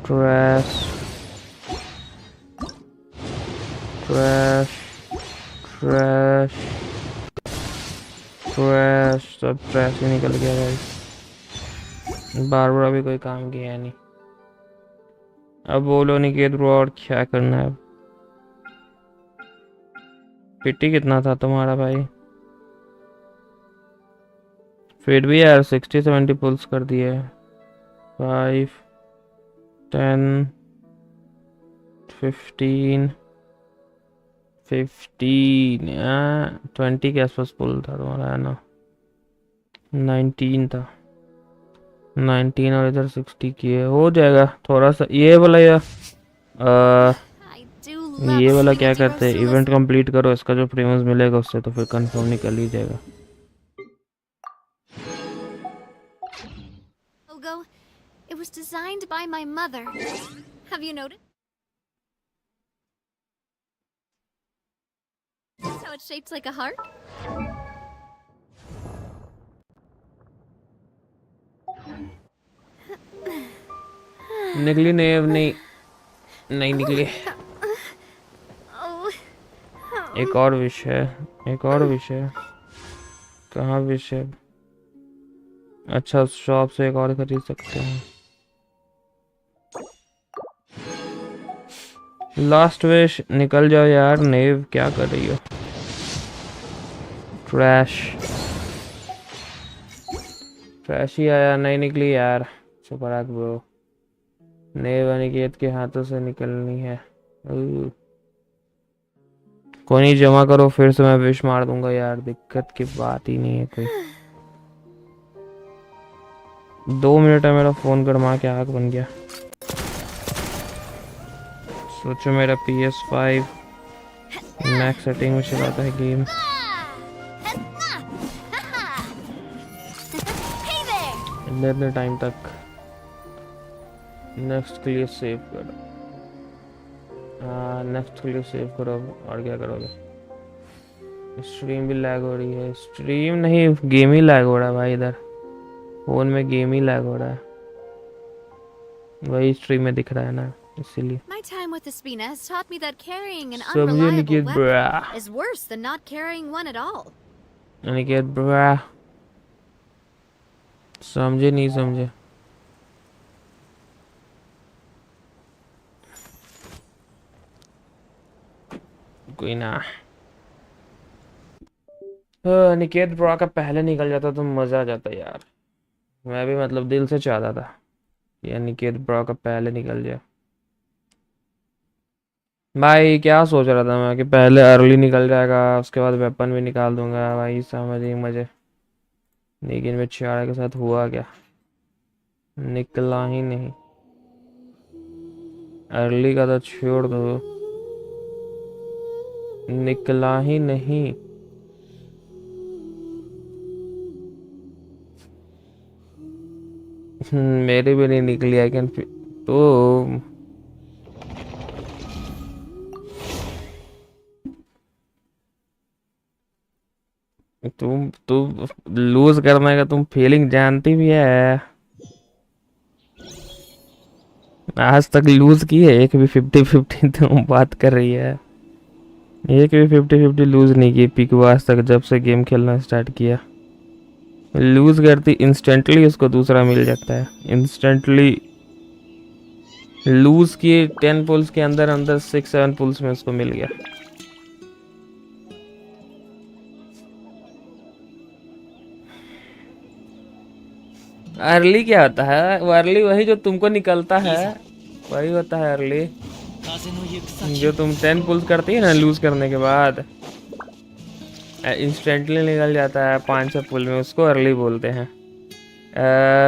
Trash trash trash trash, सब ट्रैश ही निकल गया भाई। बार बार अभी कोई काम किया नहीं। अब बोलो निकेत ब्रो और क्या करना है? पिटी कितना था तुम्हारा भाई? फिर भी यार 60-70 पुल्स कर दिए। 5 10 15 20 के आसपास पुल था तुम्हारा है ना? 19 था, 19 और इधर 60 की है, हो जाएगा थोड़ा सा। ये वाला या ये वाला क्या करते हैं, इवेंट कंप्लीट करो, इसका जो प्रीमियम मिलेगा उससे तो फिर कंफर्म निकल ही जाएगा। Logo. It was designed by my mother. Have you noticed? How it's shaped like a heart? निकली नहीं? अब नहीं निकली। Oh. एक और विषय, एक और विषय, कहाँ विषय? अच्छा शॉप से एक और खरीद सकते हैं। लास्ट विश निकल जाओ यार। नेव क्या कर रही हो? ट्रैश, ट्रैश ही आया, नहीं निकली यार। सुपरात ब्रो, नेव अनिकेत के हाथों से निकलनी है। कोई नहीं, जमा करो फिर से मैं विश मार दूंगा यार, दिक्कत की बात ही नहीं है कोई। 2 मिनट है, मेरा फोन गरमा के आग बन गया। सोचो मेरा PS5 मैक्स सेटिंग में चलाता है गेम। इतने टाइम तक नेक्स्ट के लिए सेव करो। नेक्स्ट के लिए सेव करो। और क्या करोगे? स्ट्रीम भी लैग हो रही है। स्ट्रीम नहीं, गेम ही लैग हो रहा है भाई। इधर फोन में गेम ही लैग हो रहा है, वही स्ट्रीम में दिख रहा है ना, इसीलिए। My time with Espina has taught me that carrying an समझे unreliable Niket weapon bra, is worse than not carrying one at all. Niket ब्रा, समझे नहीं समझे? कोई ना। निकेत ब्रा का पहले निकल जाता तो मजा आ जाता यार। मैं भी मतलब दिल से चाहता था ये निकेत ब्रा का पहले निकल जाए। भाई क्या सोच रहा था मैं कि पहले अर्ली निकल जाएगा, उसके बाद वेपन भी निकाल दूंगा भाई, समझ ही मजे। लेकिन बेचारे के साथ हुआ क्या, निकला ही नहीं। अर्ली का तो छोड़ दो, निकला ही नहीं। मेरी भी नहीं निकली। आई कैन तो तुम लूज करने का तुम फीलिंग जानती भी है। आज तक लूज की है एक भी 50-50 तुम बात कर रही है। एक भी 50-50 लूज नहीं की पीकू आज तक, जब से गेम खेलना स्टार्ट किया। लूज करती इंस्टेंटली उसको दूसरा मिल जाता है। इंस्टेंटली लूज की 10 पुल्स के अंदर अंदर 6-7 पुल्स में उसको मिल गया। अर्ली क्या होता है? वो अर्ली वही जो तुमको निकलता है, वही होता है अर्ली। जो तुम 10 पुल्स करती है ना लूज करने के बाद, इंस्टेंटली निकल जाता है 5-6 पुल में, उसको अर्ली बोलते हैं।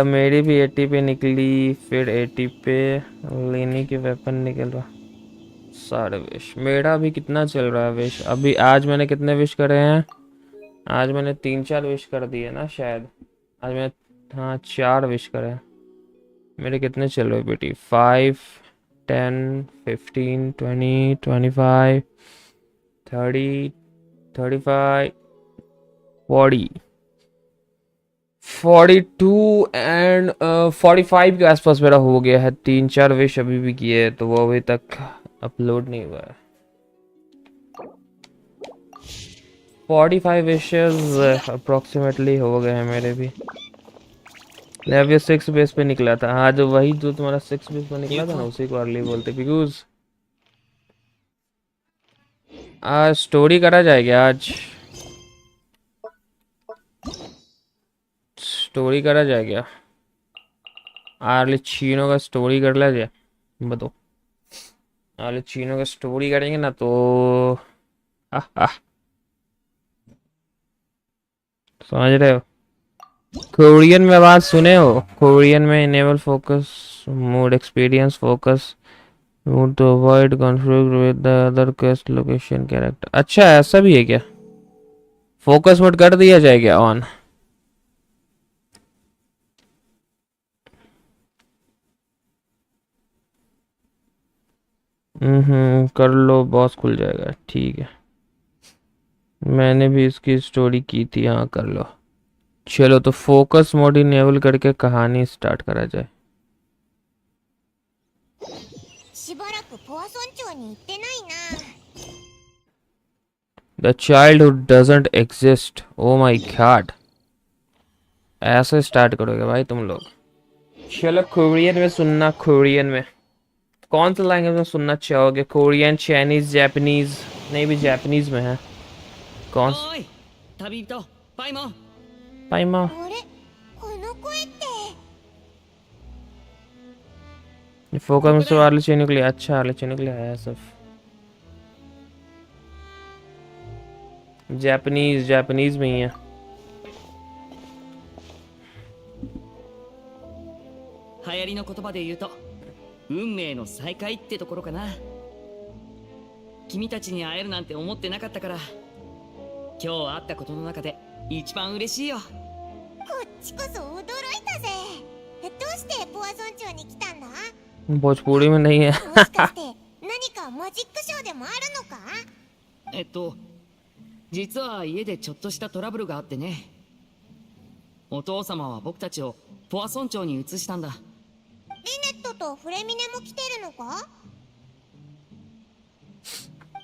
मेरी भी 80 पे निकली, फिर 80 पे लेने के वेपन निकल रहा। सारे विश मेरा भी कितना चल रहा है विश अभी। आज मैंने कितने विश करे हैं? आज मैंने 3-4 विश कर दिए ना शायद। आज मैं, हाँ 4 विश करे। मेरे कितने चल रहे बेटी? 5, 10, 15, 20, 25, 30, 35, 40, 42 एंड 45 के आसपास मेरा हो गया है। 3-4 विश अभी भी किए हैं, तो वो अभी तक अपलोड नहीं हुआ है। 45 विशेस अप्रोक्सीमेटली हो गए हैं मेरे भी। लेवल 6 बेस पे निकला था। हाँ जो वही जो तुम्हारा 6 बेस पे निकला था ना, उसी को अर्ली बोलते। बिकॉज आज स्टोरी करा जाएगा। आज स्टोरी करा जाएगा। आर्लेचीनो का स्टोरी कर लिया जाए। बताओ, आर्लेचीनो का स्टोरी करेंगे ना तो समझ रहे हो? कोरियन में आवाज सुने हो? कोरियन में enable focus mode, experience focus mode to avoid conflict with the other quest location character. अच्छा ऐसा भी है क्या? फोकस मोड कर दिया जाएगा ऑन। कर लो, बॉस खुल जाएगा। ठीक है, मैंने भी इसकी स्टोरी की थी। हाँ कर लो। चलो तो फोकस मोड इनेबल करके कहानी स्टार्ट करा जाए। The childhood doesn't exist. Oh my god. ऐसे स्टार्ट करोगे भाई तुम लोग? चलो कोरियन में सुनना, कोरियन में कौन सा लैंग्वेज में सुनना चाहोगे? Korean, Chinese, Japanese? नहीं भी जापानीज में है। कौन सा? おい旅人パイモン पाइमा あれこの声って फोकस में तो आर्लेचिनो के लिए। अच्छा आर्लेचिनो के लिए है सब। जापानीज में ही है। 流行りの言葉で言うと運命の再会ってところかな。君たちに会えるなんて思ってなかったから今日会ったことの中で一番嬉しいよ。こっちこそ驚いたぜ。どうしてポア村長に来たんだ？ भोजपुरी में नहीं है もしかして何かマジックショーでもあるのか？実は家でちょっとしたトラブルがあってね。お父様は僕たちをポア村長に移したんだ。リネットとフレミネも来てるのか？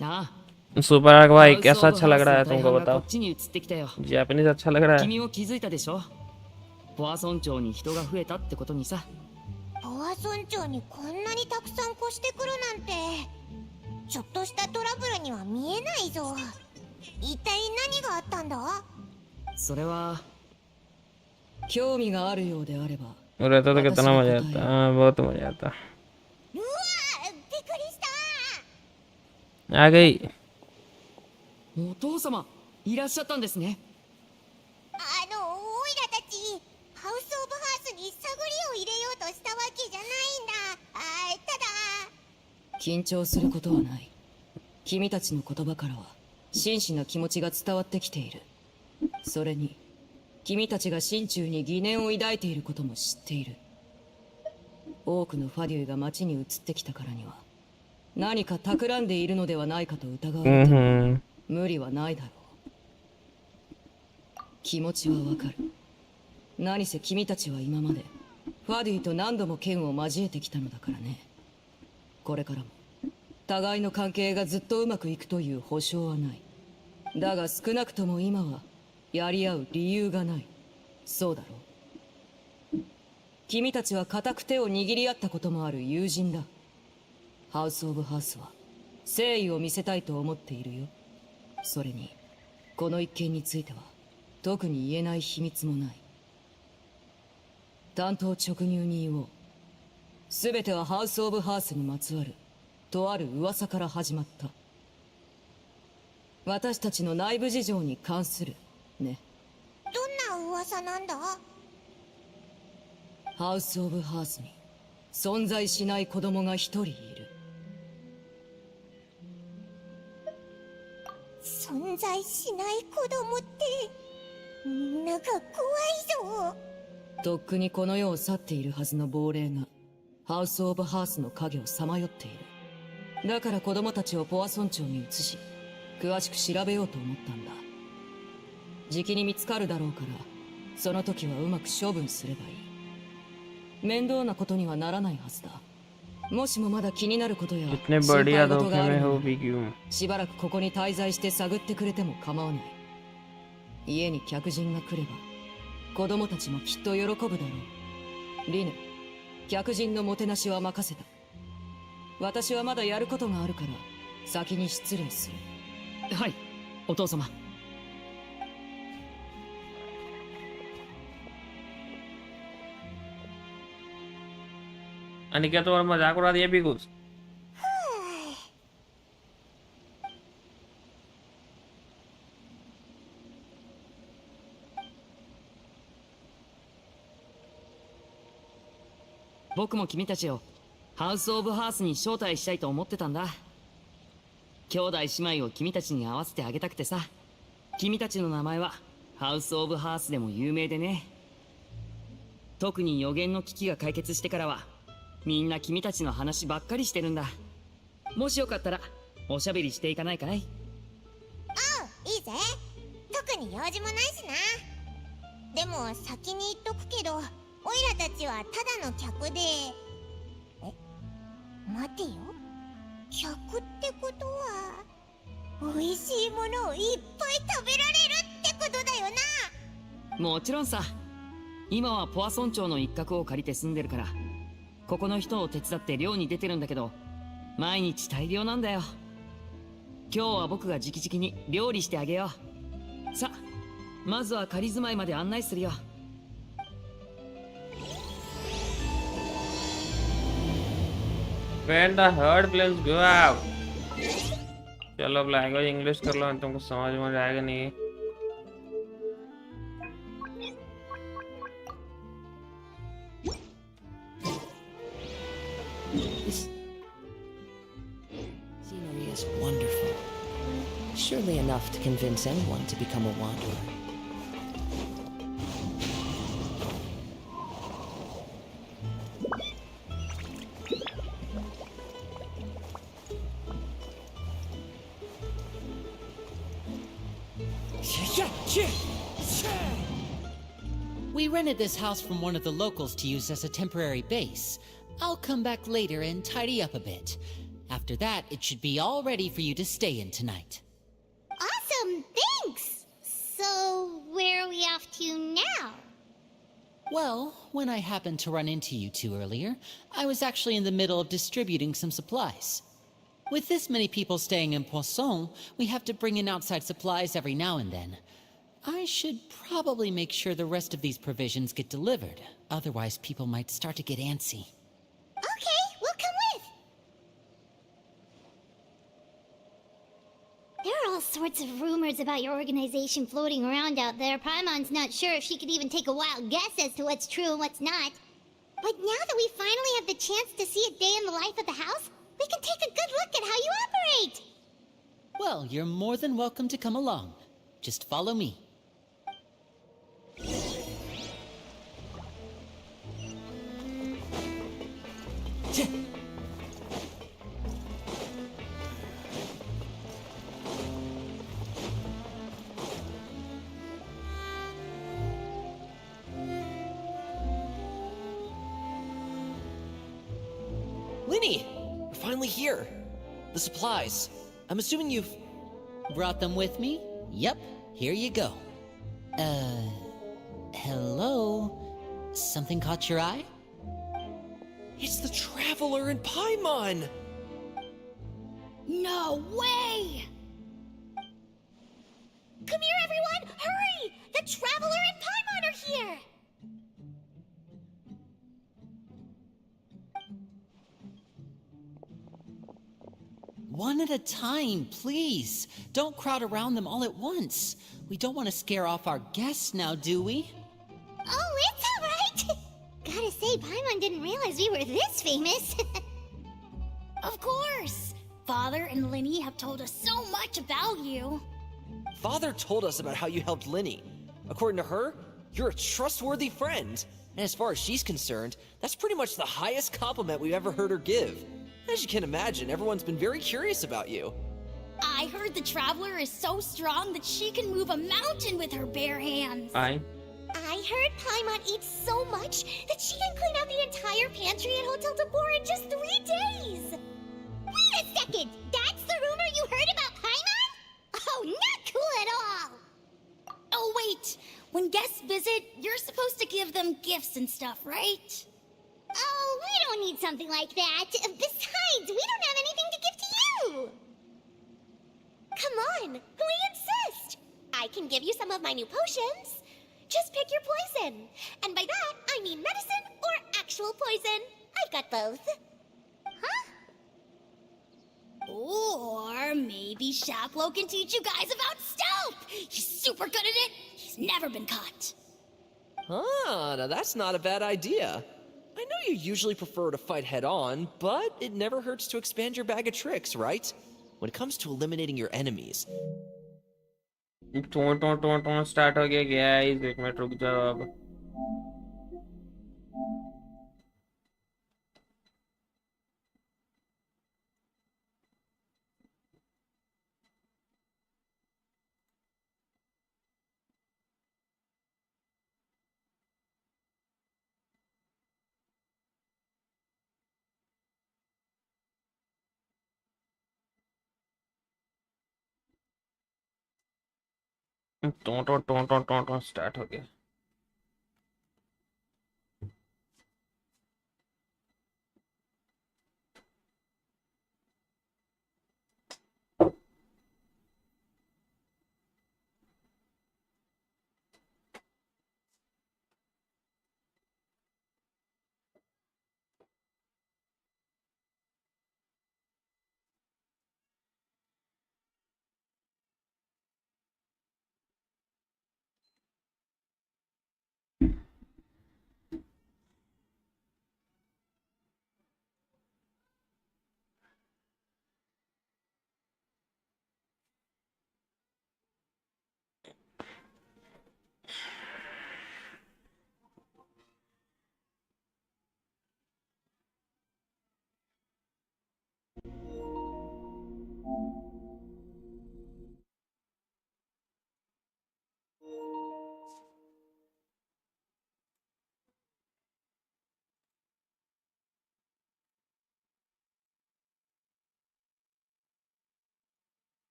ああ सुपर आर्क भाई कैसा अच्छा लग रहा है तुमको こ बताओ? っちに移ってきたよ。 जापानीज अच्छा लग रहा है? 君も気づいたでしょ。ポア村長に人が増えたってことにさ。ポア村長にこんなにたくさん越してくるなんてちょっとしたトラブルには見えないぞ。一体何があったんだ？それは興味があるようであれば रहता तो कितना मजा आता। हाँ बहुत मजा आता। うわーびっくりした。 आ गई। お父様いらっしゃったんですね。オイラたちハウス・オブ・ハースに探りを入れようとしたわけじゃないんだ。ただ緊張することはない。君たちの言葉からは真摯な気持ちが伝わってきている。それに君たちが心中に疑念を抱いていることも知っている。多くのファデュイが町に移ってきたからには何か企んでいるのではないかと疑われても無理はないだろう。気持ちはわかる。何せ君たちは今までファデュイと何度も剣を交えてきたのだからね。これからも互いの関係がずっとうまくいくという保証はない。だが少なくとも今はやり合う理由がない。そうだろう。君たちは固く手を握り合ったこともある友人だ。ハウス・オブ・ハースは誠意を見せたいと思っているよ。それにこの一件については特に言えない秘密もない。担当直入に言おう。全てはハウス・オブ・ハースにまつわるとある噂から始まった。私たちの内部事情に関するね。どんな噂なんだ？ハウス・オブ・ハースに存在しない子供が一人いる。存在しない子供ってなんか怖いぞ。とっくにこの世を去っているはずの亡霊がハウス・オブ・ハースの影をさまよっている。だから子供たちをポア村長に移し詳しく調べようと思ったんだ。じきに見つかるだろうからその時はうまく処分すればいい。面倒なことにはならないはずだ。もしもまだ気になることや心配事があるならしばらくここに滞在して探ってくれても構わない。家に客人が来れば子供たちもきっと喜ぶだろう。リネ、客人のもてなしは任せた。私はまだやることがあるから先に失礼する。はい、お父様。अनिकेत और मजाक उड़ा दिया भी कुछ। 僕も君たちをハウス・オブ・ハースに招待したいと思ってたんだ。兄弟姉妹を君たちに会わせてあげたくてさ。君たちの名前はハウス・オブ・ハースでも有名でね。特に予言の危機が解決してからはみんな君たちの話ばっかりしてるんだ。もしよかったらおしゃべりしていかないかい？いいぜ。特に用事もないしな。でも先に言っとくけどオイラたちはただの客で。待てよ、客ってことは美味しいものをいっぱい食べられるってことだよな。もちろんさ。今はポア村長の一角を借りて住んでるから、ここの人を手伝って漁に出てるんだけど、毎日大量なんだよ。今日は僕が直々に料理してあげよう。さ、まずは仮住まいまで案内するよ。When the herd planes go out. चलो अब लैंग्वेज इंग्लिश कर लो, तुमको समझ में आएगा नहीं. This scenery is wonderful. Surely enough to convince anyone to become a wanderer. We rented this house from one of the locals to use as a temporary base. I'll come back later and tidy up a bit. After that, it should be all ready for you to stay in tonight. Awesome, thanks! So, where are we off to now? Well, when I happened to run into you two earlier, I was actually in the middle of distributing some supplies. With this many people staying in Poisson, we have to bring in outside supplies every now and then. I should probably make sure the rest of these provisions get delivered. Otherwise, people might start to get antsy. Okay, we'll come with! There are all sorts of rumors about your organization floating around out there. Paimon's not sure if she could even take a wild guess as to what's true and what's not. But now that we finally have the chance to see a day in the life of the house, we can take a good look at how you operate! Well, you're more than welcome to come along. Just follow me. Linny! You're finally here. The supplies. I'm assuming you've... Brought them with me? Yep, here you go. Hello? Something caught your eye? It's the Traveler in Paimon! No way! Come here, everyone! Hurry! The Traveler and Paimon are here! One at a time, please. Don't crowd around them all at once. We don't want to scare off our guests now, do we? Oh, it's alright! Gotta say, Paimon didn't realize we were this famous. Of course! Father and Linny have told us so much about you. Father told us about how you helped Linny. According to her, you're a trustworthy friend. And as far as she's concerned, that's pretty much the highest compliment we've ever heard her give. As you can imagine, everyone's been very curious about you. I heard the Traveler is so strong that she can move a mountain with her bare hands. I heard Paimon eats so much that she can clean out the entire pantry at Hotel Tabor in just 3 days. Wait a second! That's the rumor you heard about Paimon? Oh, not cool at all! Oh, wait. When guests visit, you're supposed to give them gifts and stuff, right? Oh, we don't need something like that. Besides, we don't have anything to give to you. Come on, we insist. I can give you some of my new potions. Just pick your poison. And by that, I mean medicine or actual poison. I've got both. Huh? Or maybe Shaplo can teach you guys about stealth. He's super good at it. He's never been caught. Ah, now that's not a bad idea. I know you usually prefer to fight head-on, but it never hurts to expand your bag of tricks, right? When it comes to eliminating your enemies. Start हो गया guys, 1 minute रुक जाओ अब. टों start हो गया।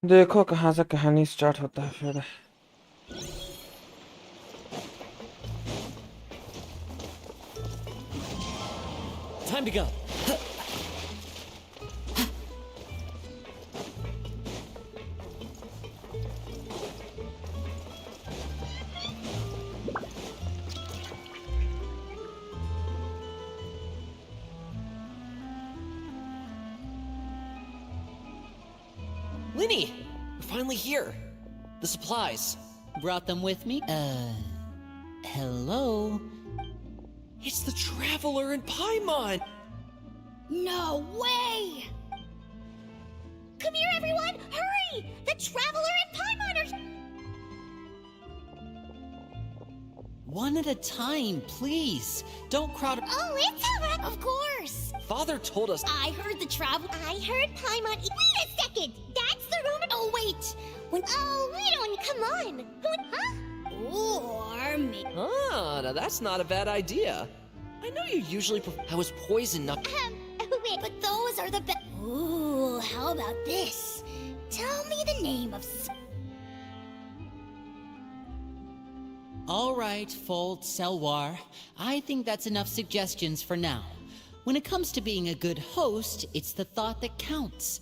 देखो कहाँ से कहानी स्टार्ट होता है फिर। Time to go. Linny, we're finally here. The supplies. Brought them with me? Hello? It's the Traveler in Paimon! No way! Come here, everyone! Hurry! The Traveler and Paimon are... One at a time, please. Don't crowd... Oh, it's alright! Of course! Father told us... I heard the Traveler... I heard Paimon... Wait a second! That's the rumor... Oh, wait! we don't... Come on! Huh? Or me... Ah, now that's not a bad idea. I know you usually I was poisoned up... Wait, but those are the best... Ooh, how about this? Tell me the name of... All right, Fold, Selwar. I think that's enough suggestions for now. When it comes to being a good host, it's the thought that counts.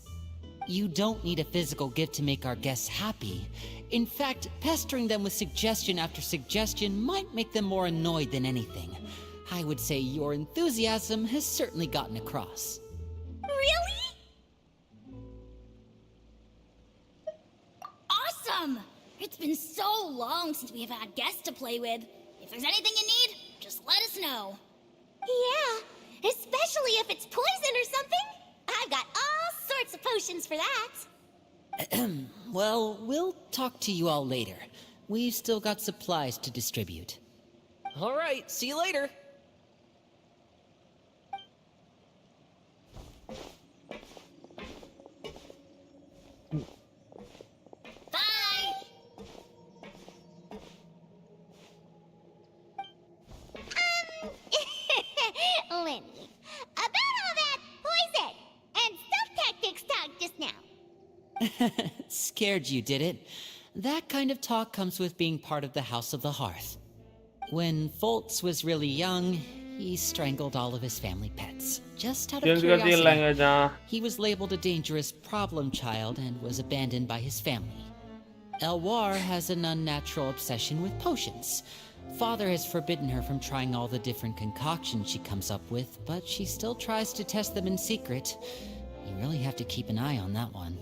You don't need a physical gift to make our guests happy. In fact, pestering them with suggestion after suggestion might make them more annoyed than anything. I would say your enthusiasm has certainly gotten across. Really? Awesome! It's been so long since we've had guests to play with. If there's anything you need, just let us know. Yeah, especially if it's poison or something. I've got all sorts of potions for that. Well, we'll talk to you all later. We've still got supplies to distribute. All right, see you later. Bye! Lenny, about all that poison and stealth tactics talk just now. Scared you, did it? That kind of talk comes with being part of the House of the Hearth. When Foltz was really young, he strangled all of his family pets. Just out of curiosity, he was labeled a dangerous problem child and was abandoned by his family. Elwar has an unnatural obsession with potions. Father has forbidden her from trying all the different concoctions she comes up with, but she still tries to test them in secret. You really have to keep an eye on that one.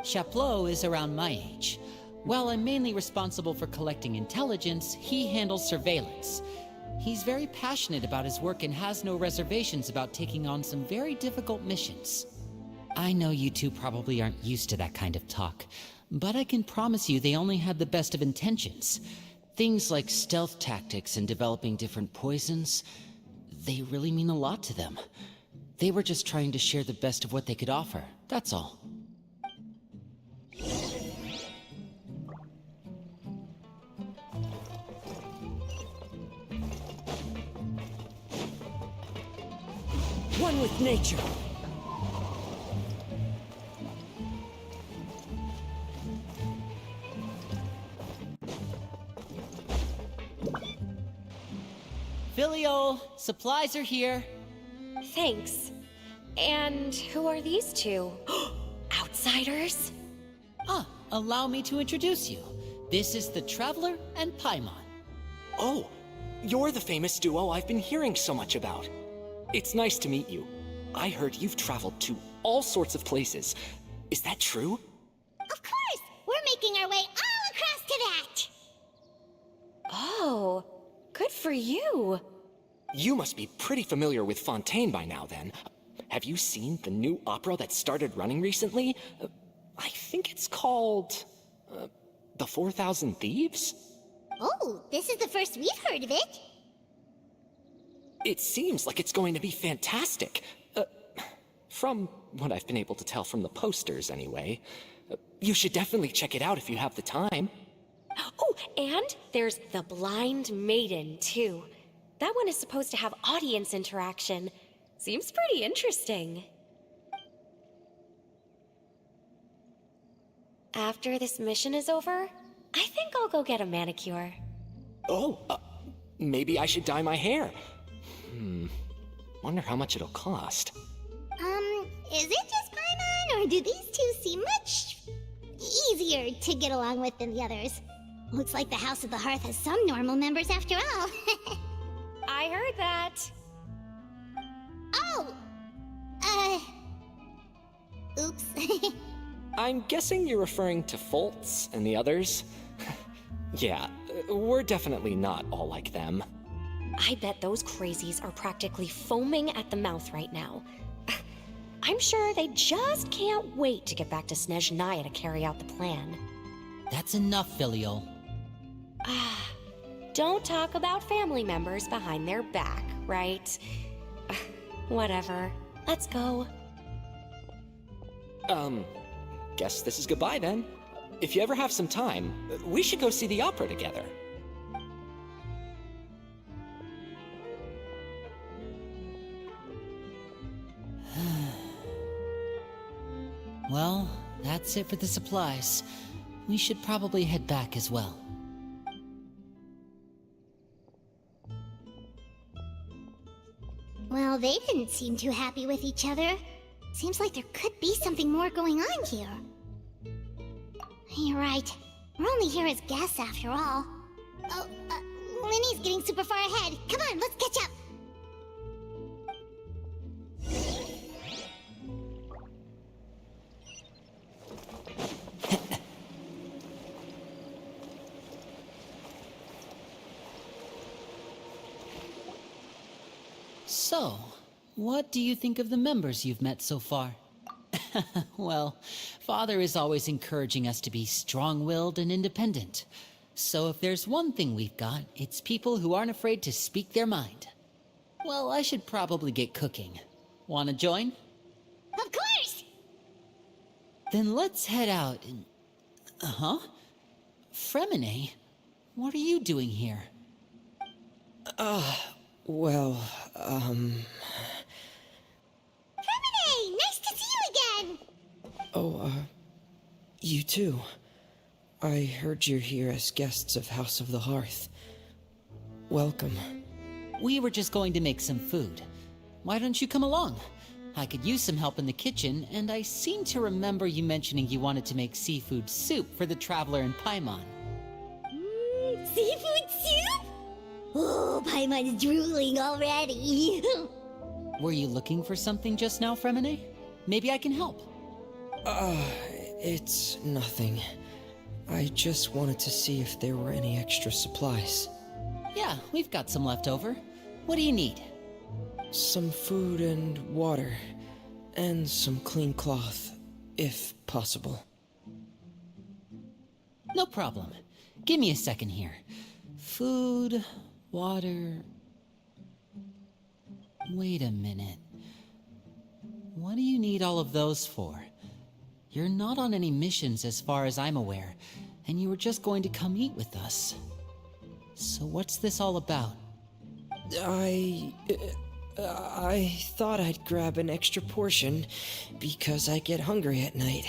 Chaplot is around my age. While I'm mainly responsible for collecting intelligence, he handles surveillance. He's very passionate about his work and has no reservations about taking on some very difficult missions. I know you two probably aren't used to that kind of talk, but I can promise you they only had the best of intentions. Things like stealth tactics and developing different poisons, they really mean a lot to them. They were just trying to share the best of what they could offer, that's all. One with nature. Filial, supplies are here. Thanks. And who are these two? Outsiders? Allow me to introduce you. This is the Traveler and Paimon. Oh, you're the famous duo I've been hearing so much about. It's nice to meet you. I heard you've traveled to all sorts of places. Is that true? Of course! We're making our way all across to that! Oh, good for you. You must be pretty familiar with Fontaine by now, then. Have you seen the new opera that started running recently? I think it's called... The 4,000 Thieves? Oh, this is the first we've heard of it. It seems like it's going to be fantastic. From what I've been able to tell from the posters, anyway. You should definitely check it out if you have the time. Oh, and there's the Blind Maiden, too. That one is supposed to have audience interaction. Seems pretty interesting. After this mission is over, I think I'll go get a manicure. Oh, maybe I should dye my hair. Wonder how much it'll cost. Is it just Paimon, or do these two seem much easier to get along with than the others? Looks like the House of the Hearth has some normal members after all. I heard that. Oh! Oops. I'm guessing you're referring to Foltz and the others? Yeah, we're definitely not all like them. I bet those crazies are practically foaming at the mouth right now. I'm sure they just can't wait to get back to Snezhnaya to carry out the plan. That's enough, Filial. Don't talk about family members behind their back, right? Whatever. Let's go. Guess this is goodbye then. If you ever have some time, we should go see the opera together. Well, that's it for the supplies. We should probably head back as well. Well, they didn't seem too happy with each other. Seems like there could be something more going on here. You're right. We're only here as guests after all. Oh, Linny's getting super far ahead. Come on, let's catch up. So, what do you think of the members you've met so far? Well, Father is always encouraging us to be strong-willed and independent. So if there's one thing we've got, it's people who aren't afraid to speak their mind. Well, I should probably get cooking. Wanna join? Of course! Then let's head out and... Fremine? What are you doing here? Well, Fremine! Nice to see you again! Oh, you too. I heard you're here as guests of House of the Hearth. Welcome. We were just going to make some food. Why don't you come along? I could use some help in the kitchen, and I seem to remember you mentioning you wanted to make seafood soup for the Traveler and Paimon. Seafood soup? Oh, Paimon's drooling already. Were you looking for something just now, Fremine? Maybe I can help. It's nothing. I just wanted to see if there were any extra supplies. Yeah, we've got some left over. What do you need? Some food and water, and some clean cloth, if possible. No problem. Give me a second here. Food, water... Wait a minute. What do you need all of those for? You're not on any missions as far as I'm aware, and you were just going to come eat with us. So what's this all about? I thought I'd grab an extra portion because I get hungry at night.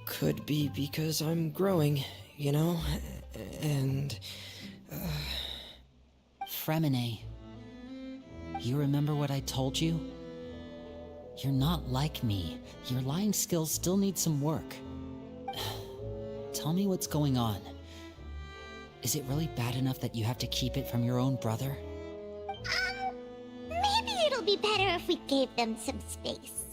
Could be because I'm growing, you know, and... Fremine, you remember what I told you? You're not like me. Your lying skills still need some work. Tell me what's going on. Is it really bad enough that you have to keep it from your own brother? Maybe it'll be better if we gave them some space.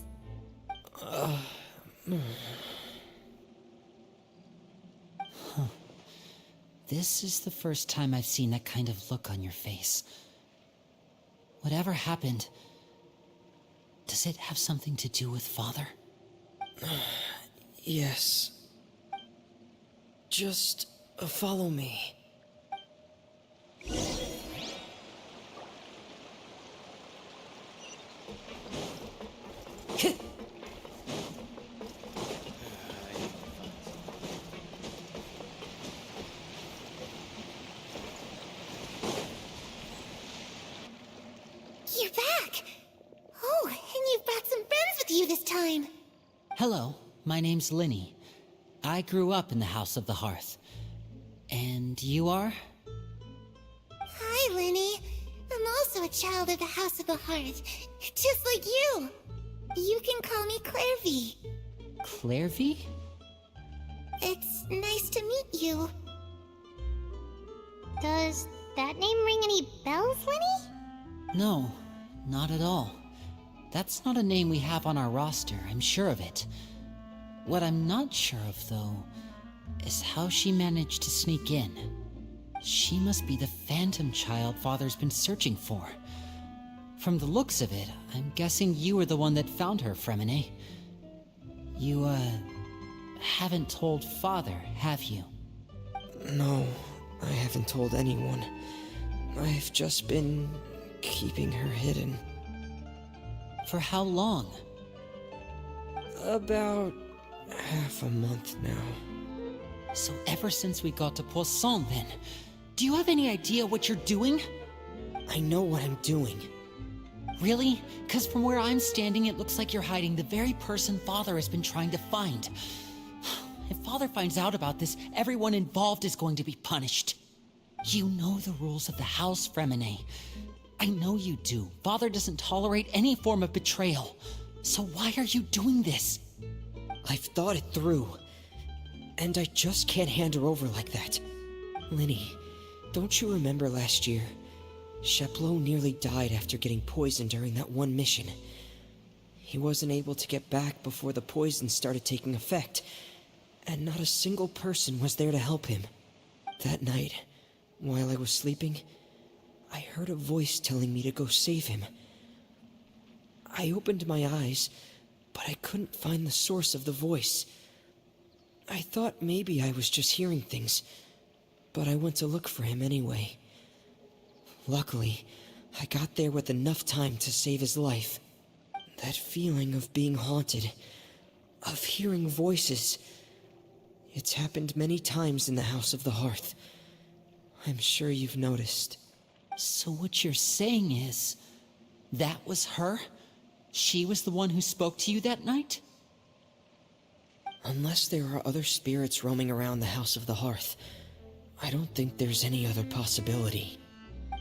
This is the first time I've seen that kind of look on your face. Whatever happened, does it have something to do with Father? Yes. Just follow me. You're back! Oh, and you've brought some friends with you this time! Hello, my name's Linny. I grew up in the House of the Hearth. And you are? Hi, Linny. I'm also a child of the House of the Hearth, just like you. You can call me Clairvy. Clairvy? It's nice to meet you. Does that name ring any bells, Linny? No, not at all. That's not a name we have on our roster, I'm sure of it. What I'm not sure of, though, is how she managed to sneak in. She must be the phantom child Father's been searching for. From the looks of it, I'm guessing you were the one that found her, Fremine. You, haven't told Father, have you? No, I haven't told anyone. I've just been keeping her hidden. For how long? About half a month now. So ever since we got to Poisson, then, do you have any idea what you're doing? I know what I'm doing. Really? Because from where I'm standing, it looks like you're hiding the very person Father has been trying to find. If Father finds out about this, everyone involved is going to be punished. You know the rules of the house, Fremine. I know you do. Father doesn't tolerate any form of betrayal. So why are you doing this? I've thought it through. And I just can't hand her over like that. Linny, don't you remember last year? Sheplo nearly died after getting poisoned during that one mission. He wasn't able to get back before the poison started taking effect, and not a single person was there to help him. That night, while I was sleeping, I heard a voice telling me to go save him. I opened my eyes, but I couldn't find the source of the voice. I thought maybe I was just hearing things, but I went to look for him anyway. Luckily, I got there with enough time to save his life. That feeling of being haunted, of hearing voices, it's happened many times in the House of the Hearth. I'm sure you've noticed. So what you're saying is, that was her? She was the one who spoke to you that night? Unless there are other spirits roaming around the House of the Hearth, I don't think there's any other possibility.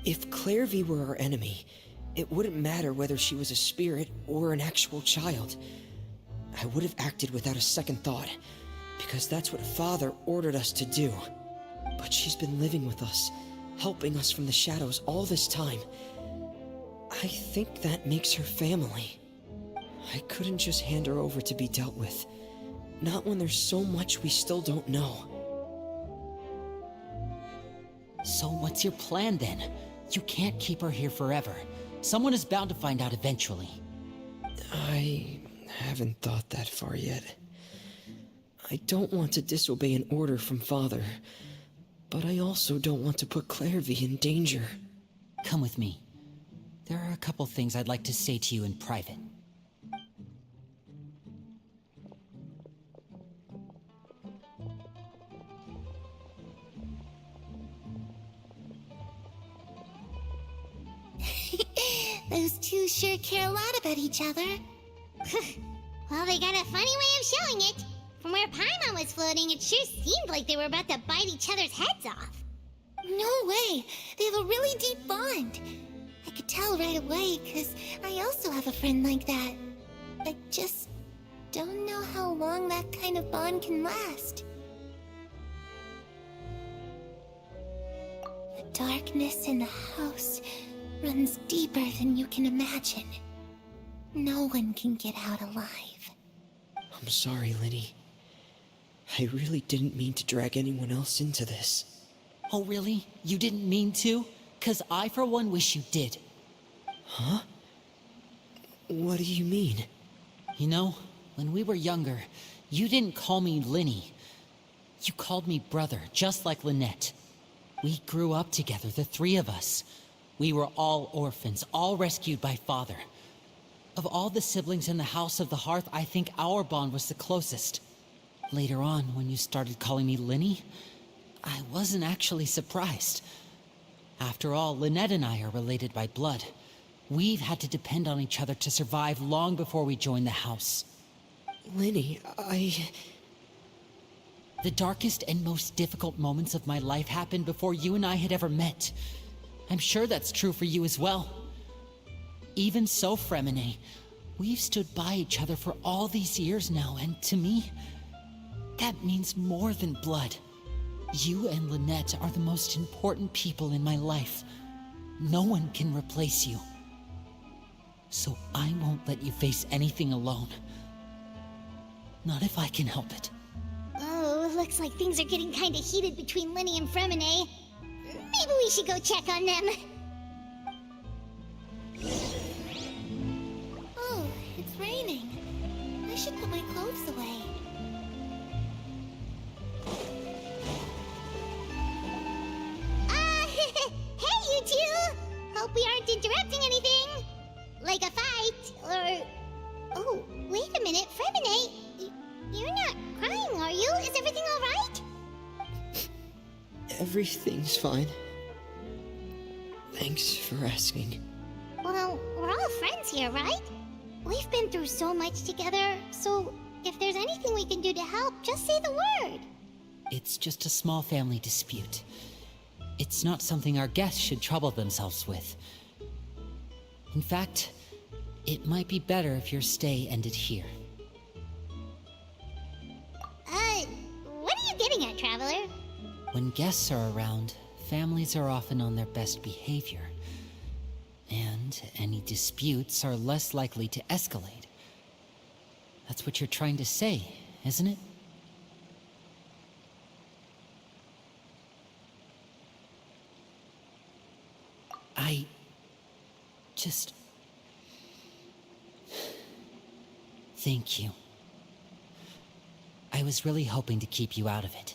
If Clairvy were our enemy, it wouldn't matter whether she was a spirit or an actual child. I would have acted without a second thought, because that's what Father ordered us to do. But she's been living with us, helping us from the shadows all this time. I think that makes her family. I couldn't just hand her over to be dealt with. Not when there's so much we still don't know. So what's your plan then? You can't keep her here forever. Someone is bound to find out eventually. I haven't thought that far yet. I don't want to disobey an order from Father, but I also don't want to put Clairvy in danger. Come with me. There are a couple things I'd like to say to you in private. Those two sure care a lot about each other. Well, they got a funny way of showing it. From where Paimon was floating, it sure seemed like they were about to bite each other's heads off. No way! They have a really deep bond. I could tell right away, because I also have a friend like that. I just don't know how long that kind of bond can last. The darkness in the house runs deeper than you can imagine. No one can get out alive. I'm sorry, Linny. I really didn't mean to drag anyone else into this. Oh, really? You didn't mean to? 'Cause I, for one, wish you did. Huh? What do you mean? You know, when we were younger, you didn't call me Linny. You called me brother, just like Lynette. We grew up together, the three of us. We were all orphans, all rescued by Father. Of all the siblings in the House of the Hearth, I think our bond was the closest. Later on, when you started calling me Linny, I wasn't actually surprised. After all, Lynette and I are related by blood. We've had to depend on each other to survive long before we joined the house. Linny, The darkest and most difficult moments of my life happened before you and I had ever met. I'm sure that's true for you as well. Even so, Fremine, we've stood by each other for all these years now, and to me, that means more than blood. You and Lynette are the most important people in my life. No one can replace you. So I won't let you face anything alone. Not if I can help it. Oh, looks like things are getting kinda heated between Linny and Fremine. Maybe we should go check on them. Oh, it's raining. I should put my clothes away. Hey, you two! Hope we aren't interrupting anything. Like a fight, or... Oh, wait a minute, Fremine. You're not crying, are you? Is everything alright? everything's fine. Thanks for asking. Well, we're all friends here, right? We've been through so much together, so if there's anything we can do to help, just say the word. It's just a small family dispute. It's not something our guests should trouble themselves with. In fact, it might be better if your stay ended here. What are you getting at, Traveler? When guests are around, families are often on their best behavior. And any disputes are less likely to escalate. That's what you're trying to say, isn't it? I just... Thank you. I was really hoping to keep you out of it.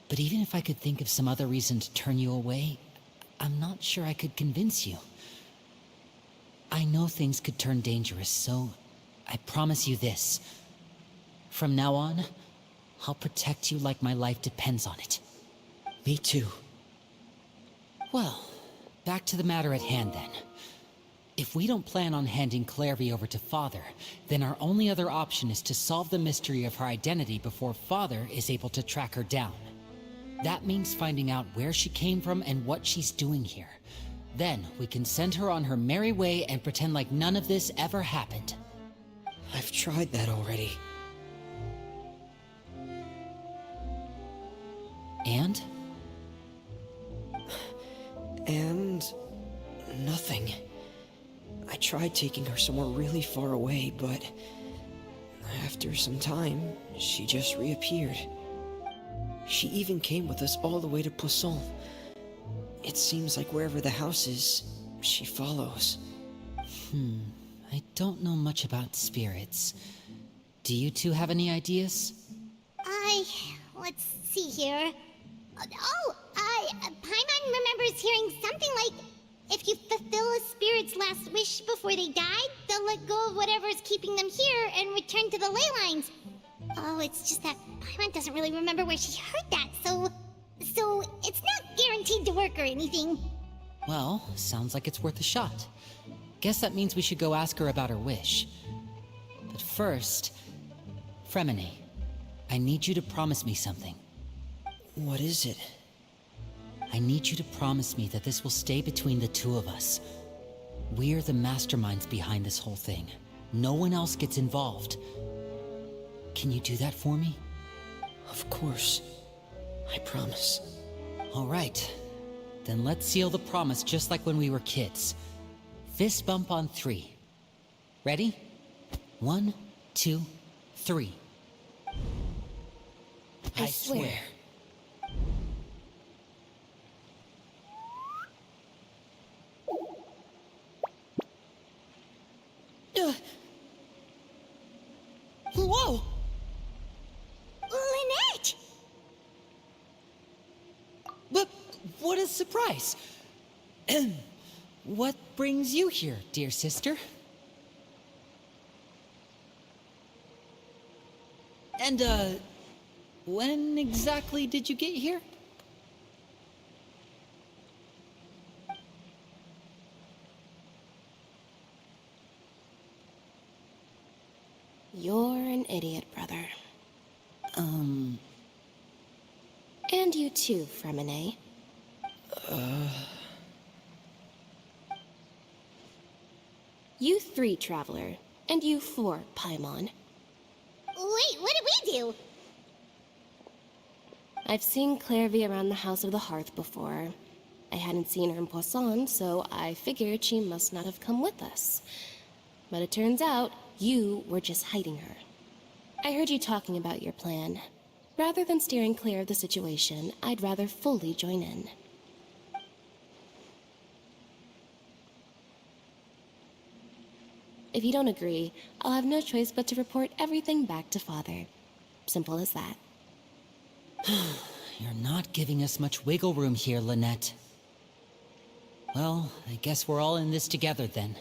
But even if I could think of some other reason to turn you away, I'm not sure I could convince you. I know things could turn dangerous, so I promise you this. From now on, I'll protect you like my life depends on it. Me too. Well, back to the matter at hand then. If we don't plan on handing Clairvy over to Father, then our only other option is to solve the mystery of her identity before Father is able to track her down. That means finding out where she came from and what she's doing here. Then we can send her on her merry way and pretend like none of this ever happened. I've tried that already. And? And... nothing. I tried taking her somewhere really far away, but... after some time, she just reappeared. She even came with us all the way to Poisson. It seems like wherever the house is, she follows. I don't know much about spirits. Do you two have any ideas? Let's see here. Paimon remembers hearing something like, if you fulfill a spirit's last wish before they died, they'll let go of whatever's keeping them here and return to the ley lines. Oh, it's just that Paimon doesn't really remember where she heard that, so it's not guaranteed to work or anything. Well, sounds like it's worth a shot. Guess that means we should go ask her about her wish. But first, Fremine, I need you to promise me something. What is it? I need you to promise me that this will stay between the two of us. We're the masterminds behind this whole thing. No one else gets involved. Can you do that for me? Of course. I promise. All right. Then let's seal the promise just like when we were kids. Fist bump on 3. Ready? 1, 2, 3. I swear. Whoa! Lynette! But what a surprise! What brings you here, dear sister? And, when exactly did you get here? You're an idiot, brother. And you too, Fremine. You 3, Traveler. And you 4, Paimon. Wait, what did we do? I've seen Clairvy around the House of the Hearth before. I hadn't seen her in Poisson, so I figured she must not have come with us. But it turns out, you were just hiding her. I heard you talking about your plan. Rather than steering clear of the situation, I'd rather fully join in. If you don't agree, I'll have no choice but to report everything back to Father. Simple as that. You're not giving us much wiggle room here, Lynette. Well, I guess we're all in this together then.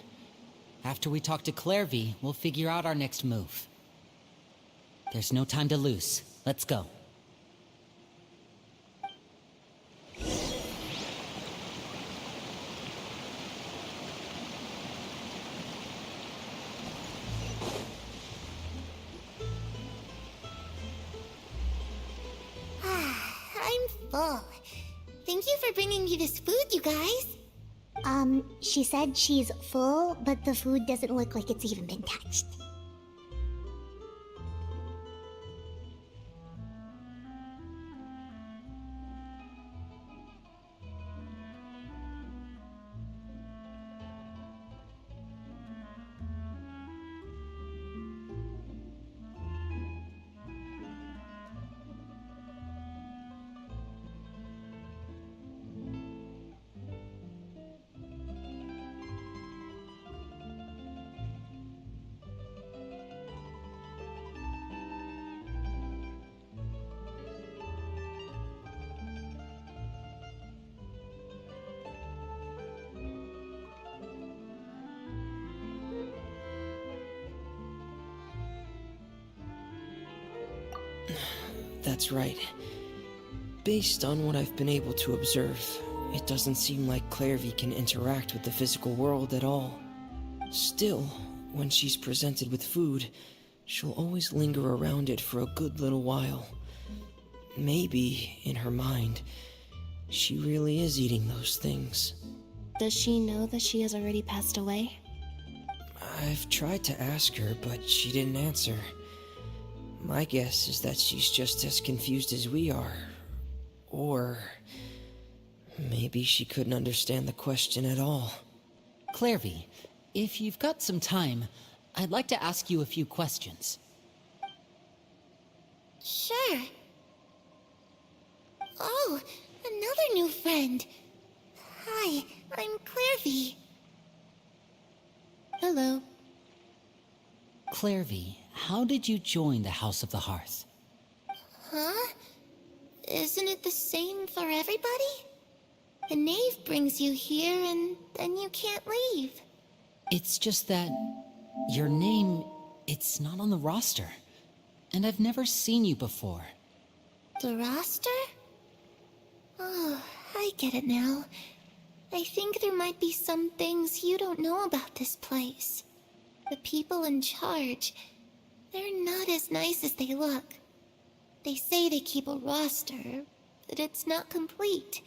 After we talk to Clairvy, we'll figure out our next move. There's no time to lose. Let's go. I'm full. Thank you for bringing me this food, you guys. She said she's full, but the food doesn't look like it's even been touched. That's right. Based on what I've been able to observe, it doesn't seem like Clairvy can interact with the physical world at all. Still, when she's presented with food, she'll always linger around it for a good little while. Maybe, in her mind, she really is eating those things. Does she know that she has already passed away? I've tried to ask her, but she didn't answer. My guess is that she's just as confused as we are. Or maybe she couldn't understand the question at all. Clairvy, if you've got some time, I'd like to ask you a few questions. Sure. Oh, another new friend. Hi, I'm Clairvy. Hello. Clairvy, how did you join the House of the Hearth? Huh? Isn't it the same for everybody? The knave brings you here and then you can't leave. It's just that your name, it's not on the roster. And I've never seen you before. The roster? Oh, I get it now. I think there might be some things you don't know about this place. The people in charge, they're not as nice as they look. They say they keep a roster, but it's not complete.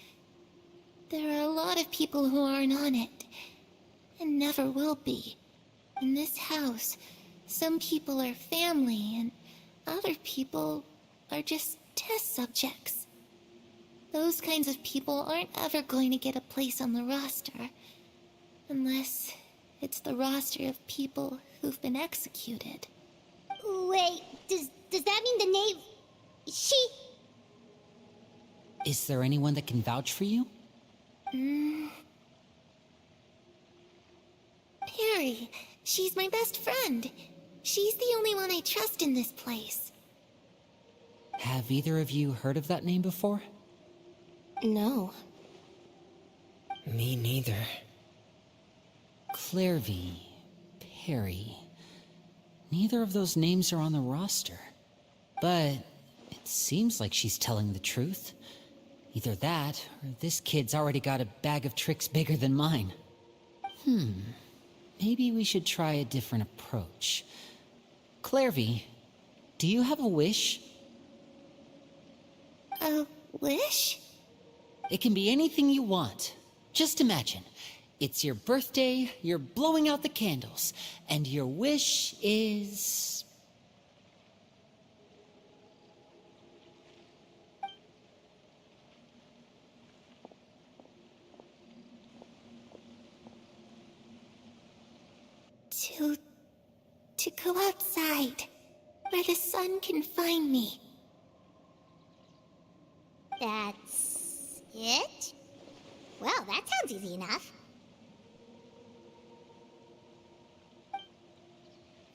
There are a lot of people who aren't on it, and never will be. In this house, some people are family, and other people are just test subjects. Those kinds of people aren't ever going to get a place on the roster, unless it's the roster of people who've been executed. Wait, does that mean the knave... She... Is there anyone that can vouch for you? Perry. She's my best friend. She's the only one I trust in this place. Have either of you heard of that name before? No. Me neither. Clairvy, Perry. Neither of those names are on the roster. But it seems like she's telling the truth. Either that, or this kid's already got a bag of tricks bigger than mine. Maybe we should try a different approach. Clairvy, do you have a wish? A wish? It can be anything you want. Just imagine. It's your birthday, you're blowing out the candles, and your wish is... To go outside, where the sun can find me. That's it? Well, that sounds easy enough.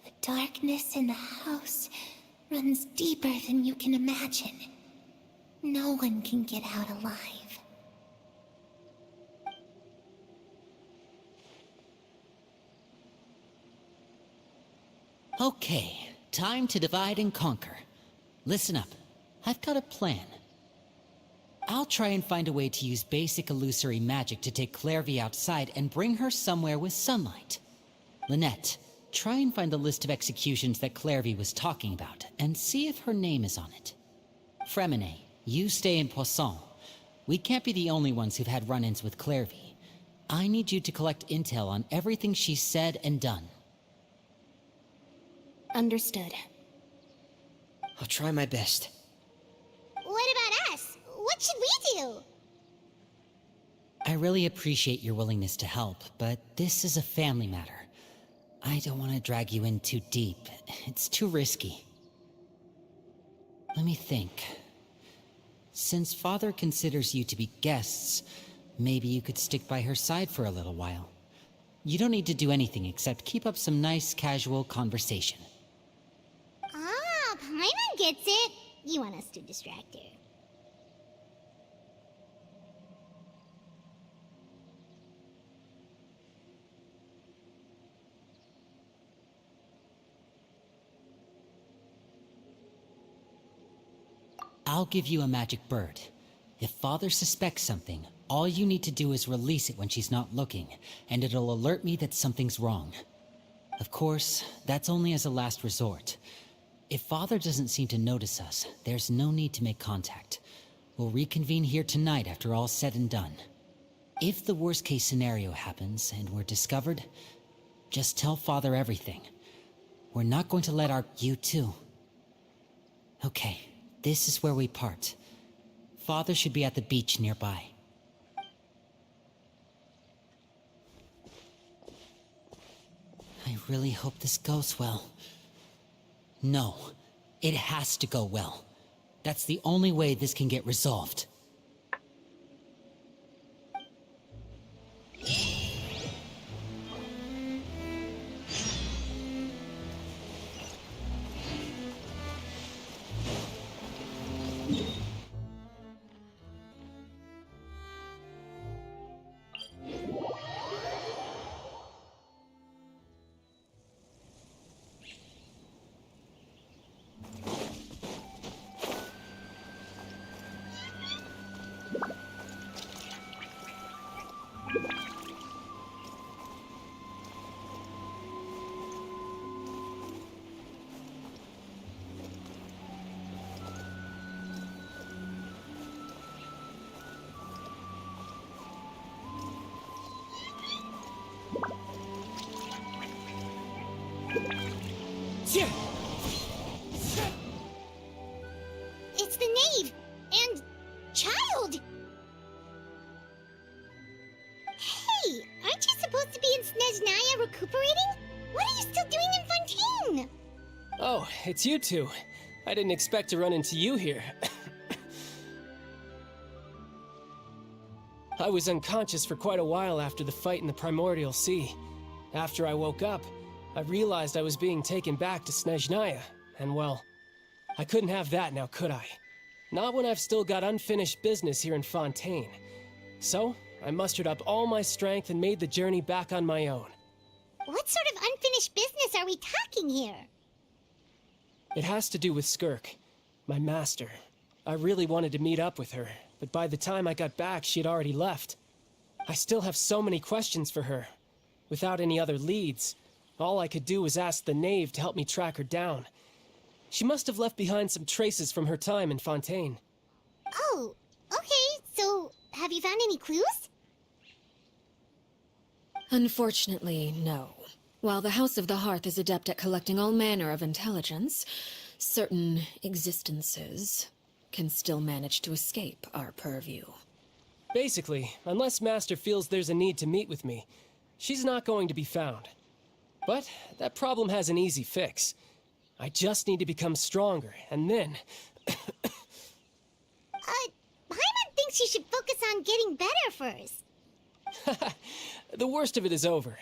The darkness in the house runs deeper than you can imagine. No one can get out alive. Okay, time to divide and conquer. Listen up, I've got a plan. I'll try and find a way to use basic illusory magic to take Clairvy outside and bring her somewhere with sunlight. Lynette, try and find the list of executions that Clairvy was talking about, and see if her name is on it. Fremine, you stay in Poisson. We can't be the only ones who've had run-ins with Clairvy. I need you to collect intel on everything she's said and done. Understood. I'll try my best. What about us? What should we do? I really appreciate your willingness to help, but this is a family matter. I don't want to drag you in too deep. It's too risky. Let me think. Since Father considers you to be guests, maybe you could stick by her side for a little while. You don't need to do anything except keep up some nice, casual conversation. Ah, Paimon gets it. You want us to distract her. I'll give you a magic bird. If Father suspects something, all you need to do is release it when she's not looking, and it'll alert me that something's wrong. Of course, that's only as a last resort. If Father doesn't seem to notice us, there's no need to make contact. We'll reconvene here tonight after all's said and done. If the worst case scenario happens and we're discovered, just tell Father everything. We're not going to let our... You too. Okay, this is where we part. Father should be at the beach nearby. I really hope this goes well. No, it has to go well. That's the only way this can get resolved. It's the knave! And... child! Hey, aren't you supposed to be in Snezhnaya recuperating? What are you still doing in Fontaine? Oh, it's you two. I didn't expect to run into you here. I was unconscious for quite a while after the fight in the Primordial Sea. After I woke up, I realized I was being taken back to Snezhnaya, and well, I couldn't have that now, could I? Not when I've still got unfinished business here in Fontaine. So, I mustered up all my strength and made the journey back on my own. What sort of unfinished business are we talking here? It has to do with Skirk, my master. I really wanted to meet up with her, but by the time I got back, she had already left. I still have so many questions for her. Without any other leads, all I could do was ask the knave to help me track her down. She must have left behind some traces from her time in Fontaine. Oh, okay, so have you found any clues? Unfortunately, no. While the House of the Hearth is adept at collecting all manner of intelligence, certain existences can still manage to escape our purview. Basically, unless Master feels there's a need to meet with me, she's not going to be found. But that problem has an easy fix. I just need to become stronger, and then... Paimon thinks you should focus on getting better first. The worst of it is over.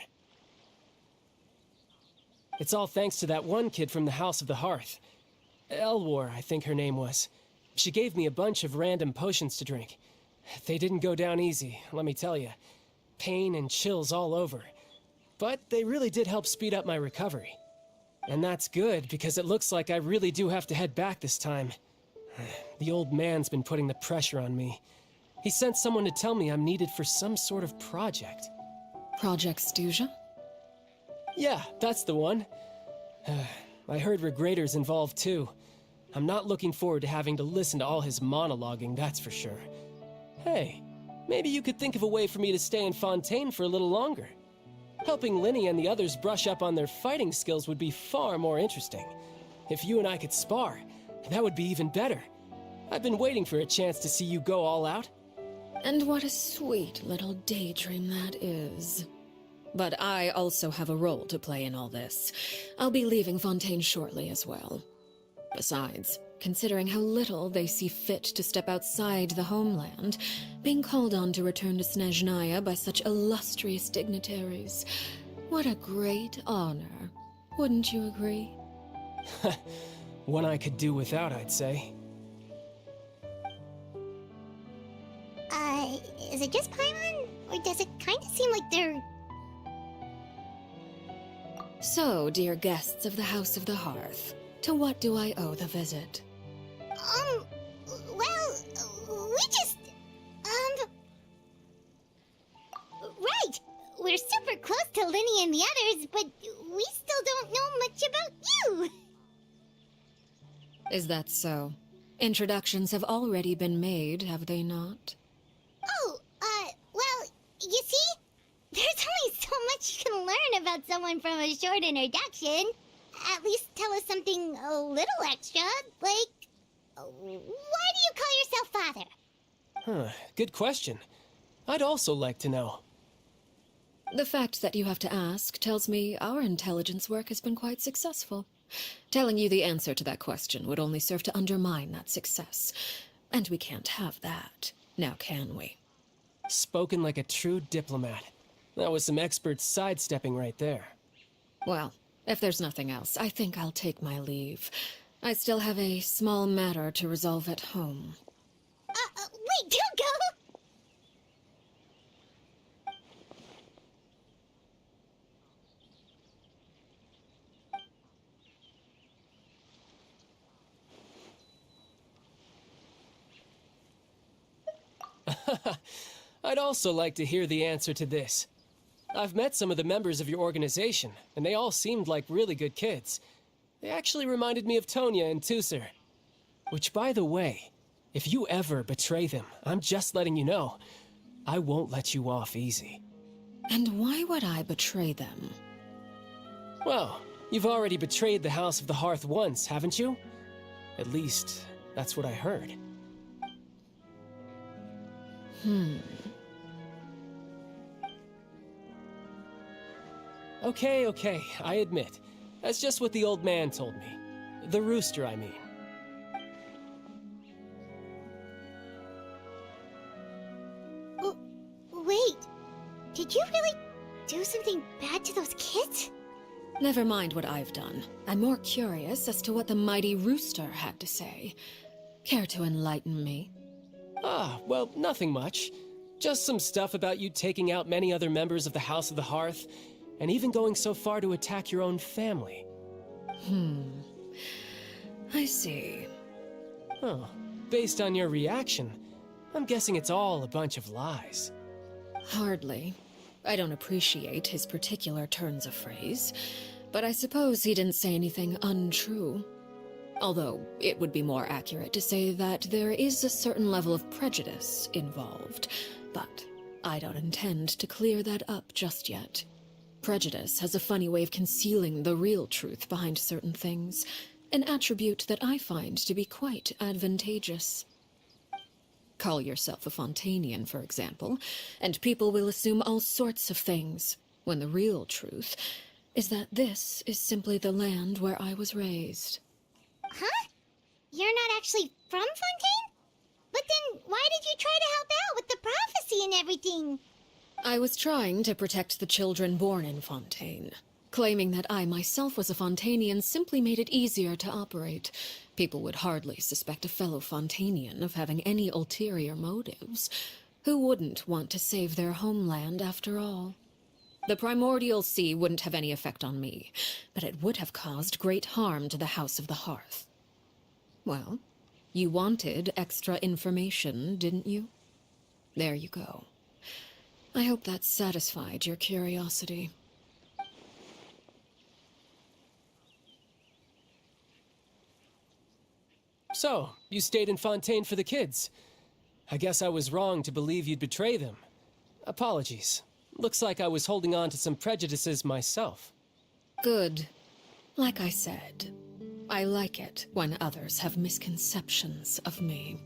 It's all thanks to that one kid from the House of the Hearth. Elwar, I think her name was. She gave me a bunch of random potions to drink. They didn't go down easy, let me tell you. Pain and chills all over. But they really did help speed up my recovery. And that's good, because it looks like I really do have to head back this time. The old man's been putting the pressure on me. He sent someone to tell me I'm needed for some sort of project. Project Stuja? Yeah, that's the one. I heard Regretter's involved too. I'm not looking forward to having to listen to all his monologuing, that's for sure. Hey, maybe you could think of a way for me to stay in Fontaine for a little longer. Helping Linny and the others brush up on their fighting skills would be far more interesting. If you and I could spar, that would be even better. I've been waiting for a chance to see you go all out. And what a sweet little daydream that is. But I also have a role to play in all this. I'll be leaving Fontaine shortly as well. Besides, considering how little they see fit to step outside the homeland, being called on to return to Snezhnaya by such illustrious dignitaries, what a great honor. Wouldn't you agree? One I could do without, I'd say. Is it just Paimon? Or does it kind of seem like they're... So, dear guests of the House of the Hearth, to what do I owe the visit? Well, we just... Right! We're super close to Linny and the others, but we still don't know much about you! Is that so? Introductions have already been made, have they not? Oh, well, you see? There's only so much you can learn about someone from a short introduction. At least tell us something a little extra, like... Why do you call yourself father? Huh, good question. I'd also like to know. The fact that you have to ask tells me our intelligence work has been quite successful. Telling you the answer to that question would only serve to undermine that success. And we can't have that, now can we? Spoken like a true diplomat. That was some expert sidestepping right there. Well, if there's nothing else, I think I'll take my leave. I still have a small matter to resolve at home. Wait, don't go! I'd also like to hear the answer to this. I've met some of the members of your organization, and they all seemed like really good kids. They actually reminded me of Tonya and Tusser. Which, by the way, if you ever betray them, I'm just letting you know, I won't let you off easy. And why would I betray them? Well, you've already betrayed the House of the Hearth once, haven't you? At least, that's what I heard. Okay, I admit. That's just what the old man told me. The rooster, I mean. Wait, did you really do something bad to those kids? Never mind what I've done. I'm more curious as to what the mighty rooster had to say. Care to enlighten me? Well, nothing much. Just some stuff about you taking out many other members of the House of the Hearth, and even going so far to attack your own family. I see. Oh, based on your reaction, I'm guessing it's all a bunch of lies. Hardly. I don't appreciate his particular turns of phrase, but I suppose he didn't say anything untrue. Although, it would be more accurate to say that there is a certain level of prejudice involved, but I don't intend to clear that up just yet. Prejudice has a funny way of concealing the real truth behind certain things, an attribute that I find to be quite advantageous. Call yourself a Fontanian, for example, and people will assume all sorts of things, when the real truth is that this is simply the land where I was raised. Huh? You're not actually from Fontaine? But then why did you try to help out with the prophecy and everything? I was trying to protect the children born in Fontaine. Claiming that I myself was a Fontanian simply made it easier to operate. People would hardly suspect a fellow Fontanian of having any ulterior motives. Who wouldn't want to save their homeland after all? The primordial sea wouldn't have any effect on me, but it would have caused great harm to the House of the Hearth. Well, you wanted extra information, didn't you? There you go. I hope that satisfied your curiosity. So, you stayed in Fontaine for the kids. I guess I was wrong to believe you'd betray them. Apologies. Looks like I was holding on to some prejudices myself. Good. Like I said, I like it when others have misconceptions of me.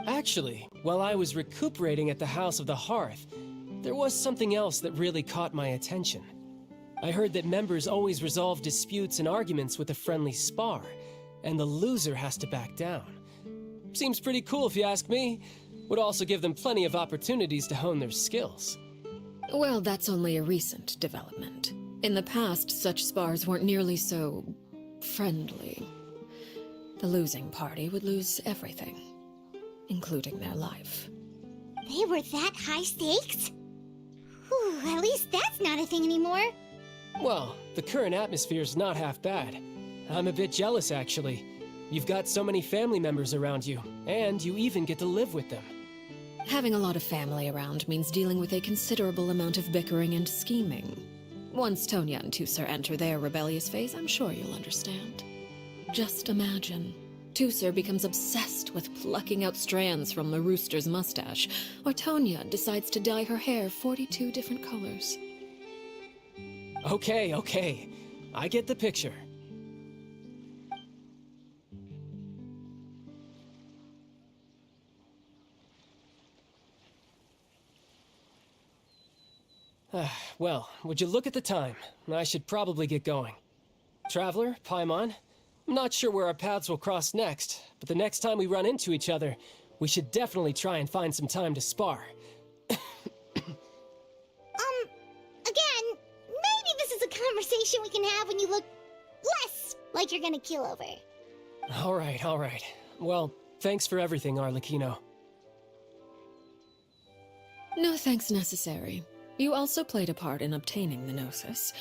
Actually, while I was recuperating at the House of the Hearth, there was something else that really caught my attention. I heard that members always resolve disputes and arguments with a friendly spar, and the loser has to back down. Seems pretty cool if you ask me. Would also give them plenty of opportunities to hone their skills. Well, that's only a recent development. In the past, such spars weren't nearly so friendly. The losing party would lose everything, including their life. They were that high stakes? Whew, at least that's not a thing anymore. Well, the current atmosphere's not half bad. I'm a bit jealous, actually. You've got so many family members around you, and you even get to live with them. Having a lot of family around means dealing with a considerable amount of bickering and scheming. Once Tonya and Tusser enter their rebellious phase, I'm sure you'll understand. Just imagine. Tusser becomes obsessed with plucking out strands from the rooster's mustache, or Tonya decides to dye her hair 42 different colors. Okay. I get the picture. Well, would you look at the time? I should probably get going. Traveler, Paimon, I'm not sure where our paths will cross next, but the next time we run into each other, we should definitely try and find some time to spar. Again, maybe this is a conversation we can have when you look less like you're gonna keel over. All right. Well, thanks for everything, Arlecchino. No thanks necessary. You also played a part in obtaining the Gnosis.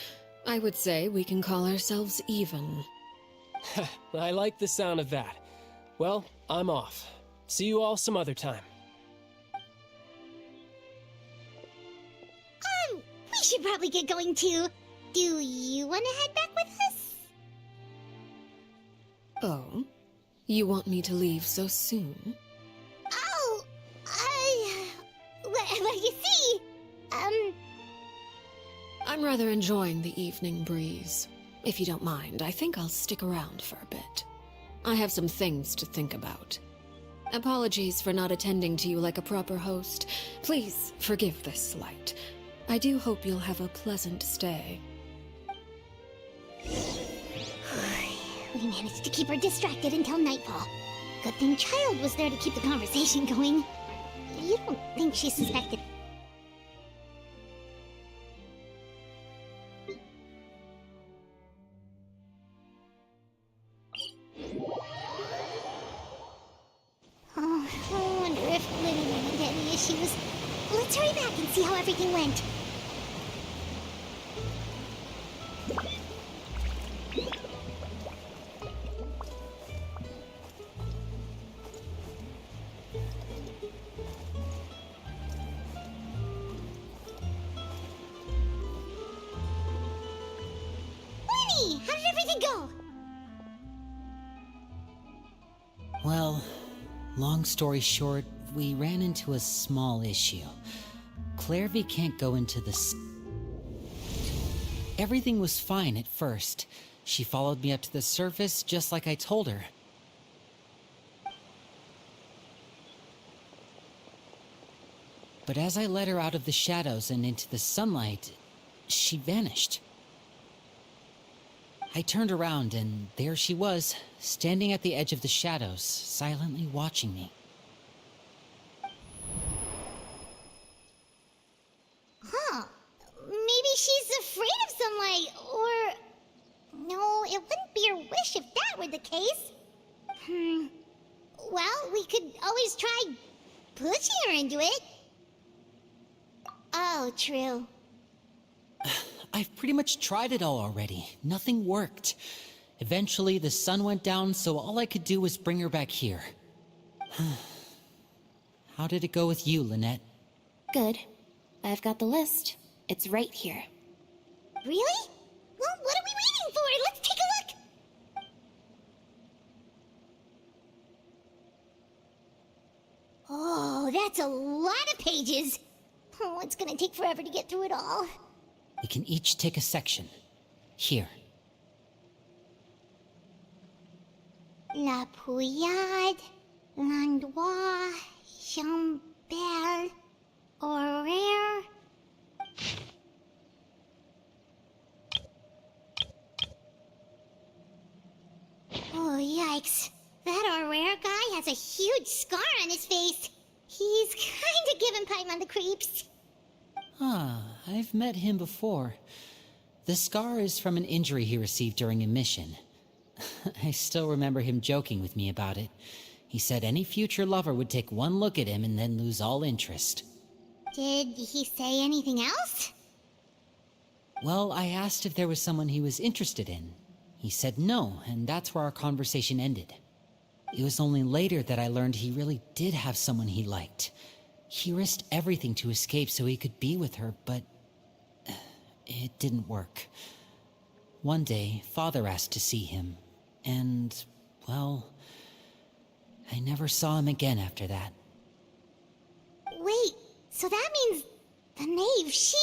I would say we can call ourselves even. I like the sound of that. Well, I'm off. See you all some other time. should probably get going too. Do you want to head back with us? Oh? You want me to leave so soon? Oh, well, you see, I'm rather enjoying the evening breeze. If you don't mind, I think I'll stick around for a bit. I have some things to think about. Apologies for not attending to you like a proper host. Please forgive this slight. I do hope you'll have a pleasant stay. We managed to keep her distracted until nightfall. Good thing Child was there to keep the conversation going. You don't think she suspected... Oh, I wonder if Lily ran into any issues. Let's hurry back and see how everything went. Lenny, how did everything go? Well, long story short, we ran into a small issue. Clairvy can't go into the... Everything was fine at first. She followed me up to the surface just like I told her. But as I led her out of the shadows and into the sunlight, she vanished. I turned around and there she was, standing at the edge of the shadows, silently watching me. Huh. Maybe she's afraid of sunlight, or... No, it wouldn't be her wish if that were the case. Well, we could always try pushing her into it. Oh, true. I've pretty much tried it all already. Nothing worked. Eventually, the sun went down, so all I could do was bring her back here. How did it go with you, Lynette? Good. I've got the list. It's right here. Really? Well, what are we waiting for? Let's take a look! Oh, that's a lot of pages. Oh, it's gonna take forever to get through it all. We can each take a section. Here. La Pouillade, l'endroit, Chambel, Horaire. Oh, yikes. That Horaire guy has a huge scar on his face. He's kinda giving Paimon the creeps. Ah, I've met him before. The scar is from an injury he received during a mission. I still remember him joking with me about it. He said any future lover would take one look at him and then lose all interest. Did he say anything else? Well, I asked if there was someone he was interested in. He said no, and that's where our conversation ended. It was only later that I learned he really did have someone he liked. He risked everything to escape so he could be with her, but it didn't work. One day, Father asked to see him, and, well, I never saw him again after that. Wait, so that means the knave, she...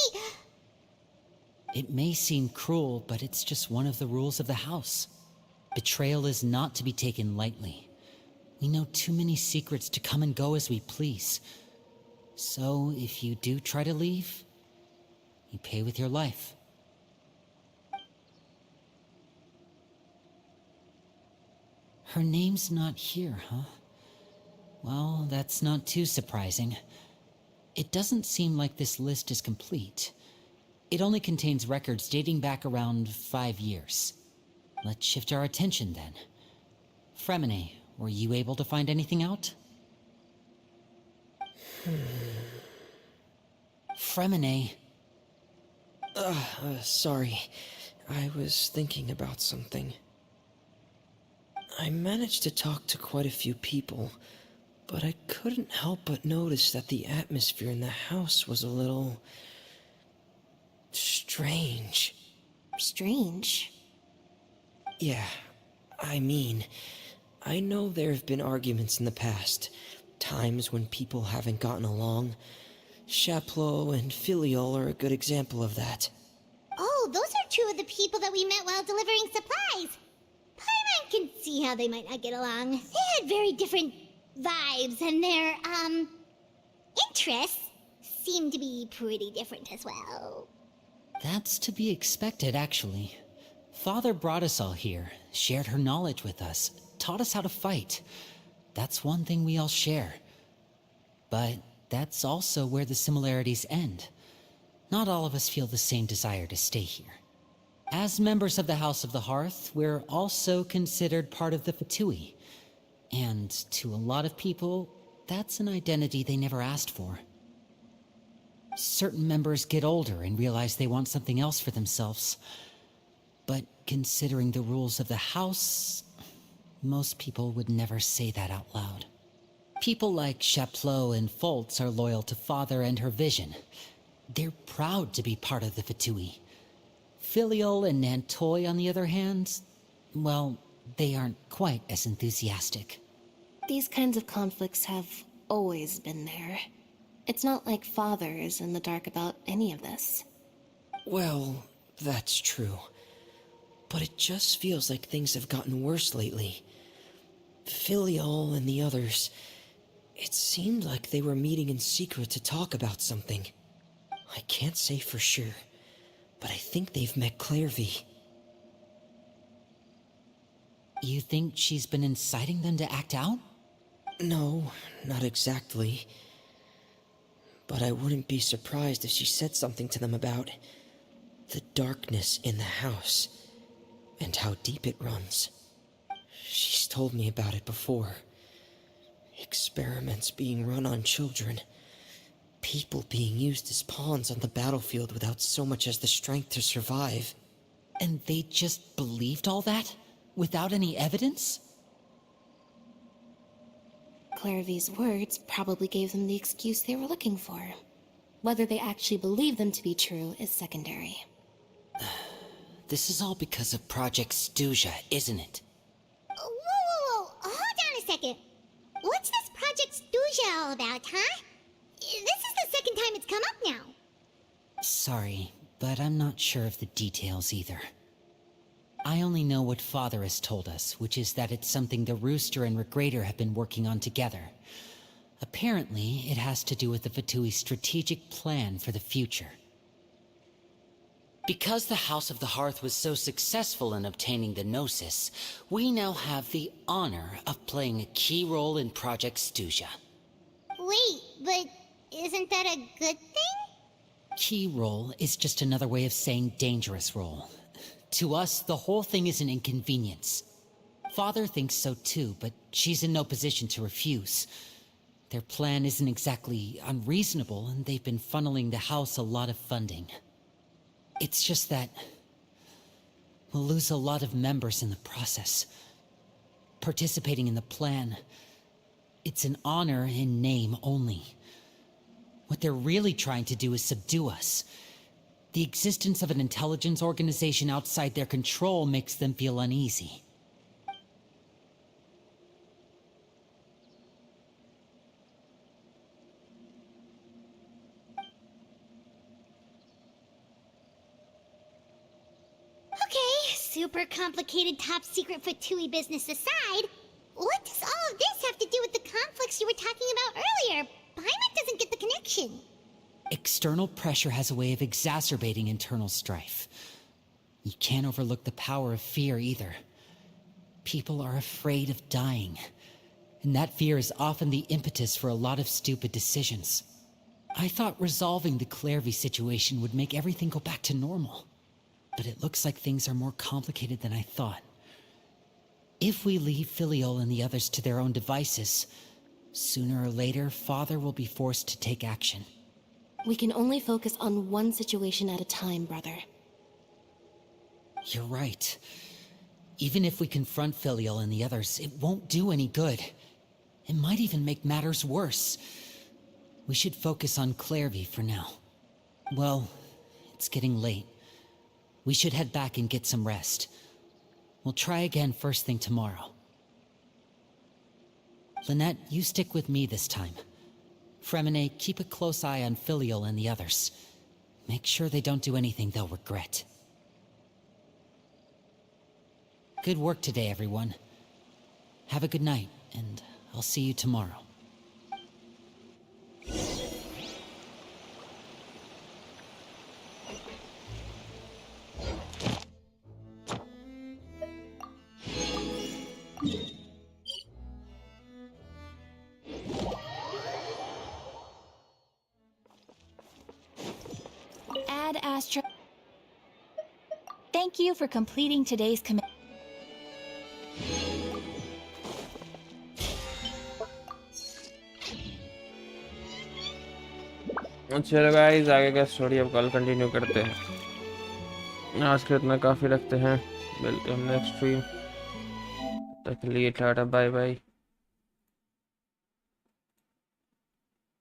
It may seem cruel, but it's just one of the rules of the house. Betrayal is not to be taken lightly. We know too many secrets to come and go as we please. So, if you do try to leave, you pay with your life. Her name's not here, huh? Well, that's not too surprising. It doesn't seem like this list is complete. It only contains records dating back around 5 years. Let's shift our attention then. Fremine, were you able to find anything out? Fremine. Sorry. I was thinking about something. I managed to talk to quite a few people, but I couldn't help but notice that the atmosphere in the house was a little... strange. Strange? Yeah, I mean, I know there have been arguments in the past, times when people haven't gotten along. Chaplot and Filiol are a good example of that. Oh, those are two of the people that we met while delivering supplies. Paimon can see how they might not get along. They had very different vibes, and their, interests seem to be pretty different as well. That's to be expected, actually. Father brought us all here, shared her knowledge with us, taught us how to fight. That's one thing we all share. But that's also where the similarities end. Not all of us feel the same desire to stay here. As members of the House of the Hearth, we're also considered part of the Fatui. And to a lot of people, that's an identity they never asked for. Certain members get older and realize they want something else for themselves. But considering the rules of the House, most people would never say that out loud. People like Chaplot and Foltz are loyal to Father and her vision. They're proud to be part of the Fatui. Filiol and Nantoy, on the other hand, well, they aren't quite as enthusiastic. These kinds of conflicts have always been there. It's not like Father is in the dark about any of this. Well, that's true. But it just feels like things have gotten worse lately. Filiol and the others, it seemed like they were meeting in secret to talk about something. I can't say for sure, but I think they've met Clairvy. You think she's been inciting them to act out? No, not exactly. But I wouldn't be surprised if she said something to them about the darkness in the house and how deep it runs. She's told me about it before. Experiments being run on children. People being used as pawns on the battlefield without so much as the strength to survive. And they just believed all that? Without any evidence? Clairvy's words probably gave them the excuse they were looking for. Whether they actually believe them to be true is secondary. This is all because of Project Stuja, isn't it? Whoa. Hold on a second. What's this Project Stuja all about, huh? This is the second time it's come up now. Sorry, but I'm not sure of the details either. I only know what Father has told us, which is that it's something the Rooster and Regrader have been working on together. Apparently, it has to do with the Fatui's strategic plan for the future. Because the House of the Hearth was so successful in obtaining the Gnosis, we now have the honor of playing a key role in Project Stuja. Wait, but isn't that a good thing? Key role is just another way of saying dangerous role. To us, the whole thing is an inconvenience. Father thinks so too, but she's in no position to refuse. Their plan isn't exactly unreasonable, and they've been funneling the house a lot of funding. It's just that we'll lose a lot of members in the process. Participating in the plan, it's an honor in name only. What they're really trying to do is subdue us. The existence of an intelligence organization outside their control makes them feel uneasy. Okay, super complicated top secret Fatui business aside, what does all of this have to do with the conflicts you were talking about earlier? Paimon doesn't get the connection. External pressure has a way of exacerbating internal strife. You can't overlook the power of fear either. People are afraid of dying, and that fear is often the impetus for a lot of stupid decisions. I thought resolving the Clairvy situation would make everything go back to normal, but it looks like things are more complicated than I thought. If we leave Filiol and the others to their own devices, sooner or later, Father will be forced to take action. We can only focus on one situation at a time, brother. You're right. Even if we confront Filiol and the others, it won't do any good. It might even make matters worse. We should focus on Clairvy for now. Well, It's getting late. We should head back and get some rest. We'll try again first thing tomorrow. Lynette, you stick with me this time. Fremine, keep a close eye on Filial and the others. Make sure they don't do anything they'll regret. Good work today, everyone. Have a good night, and I'll see you tomorrow. Ad Astra. Thank you for completing today's commit. चलो guys, आगे का story अब कल continue करते हैं। आज के इतना काफ़ी रखते हैं। मिलते हैं नेक्स्ट स्ट्रीम। तक के लिए टाटा बाय बाय।